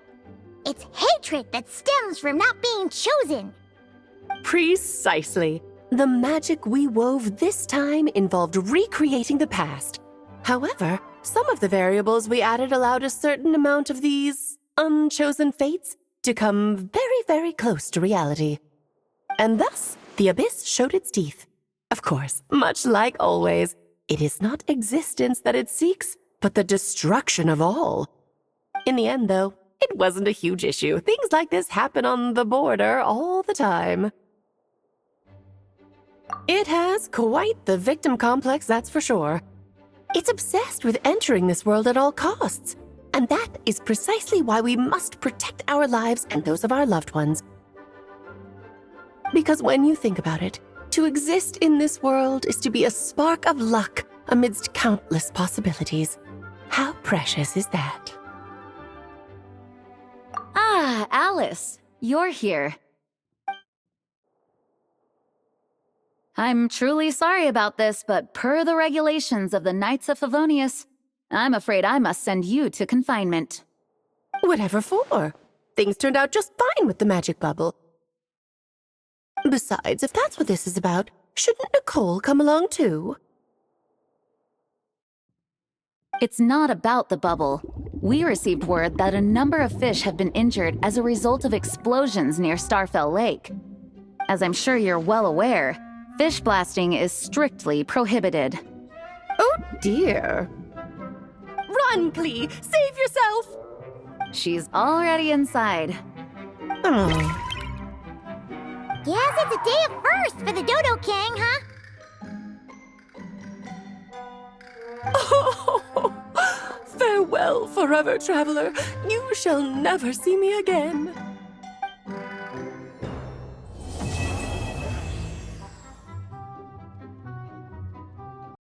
It's hatred that stems from not being chosen. Precisely. The magic we wove this time involved recreating the past. However, some of the variables we added allowed a certain amount of these unchosen fates to come very, very close to reality. And thus, the abyss showed its teeth. Of course, much like always, it is not existence that it seeks, but the destruction of all. In the end, though, it wasn't a huge issue. Things like this happen on the border all the time. It has quite the victim complex, that's for sure. It's obsessed with entering this world at all costs. And that is precisely why we must protect our lives and those of our loved ones. Because when you think about it, to exist in this world is to be a spark of luck amidst countless possibilities. How precious is that? Ah, Alice, you're here. I'm truly sorry about this, but per the regulations of the Knights of Favonius, I'm afraid I must send you to confinement. Whatever for? Things turned out just fine with the magic bubble. Besides, if that's what this is about, shouldn't Nicole come along too? It's not about the bubble. We received word that a number of fish have been injured as a result of explosions near Starfell Lake. As I'm sure you're well aware, fish blasting is strictly prohibited. Oh dear. Run, Clee! Save yourself! She's already inside. Oh. Guess it's a day of first for the Dodo King, huh? Oh, farewell, forever traveler. You shall never see me again.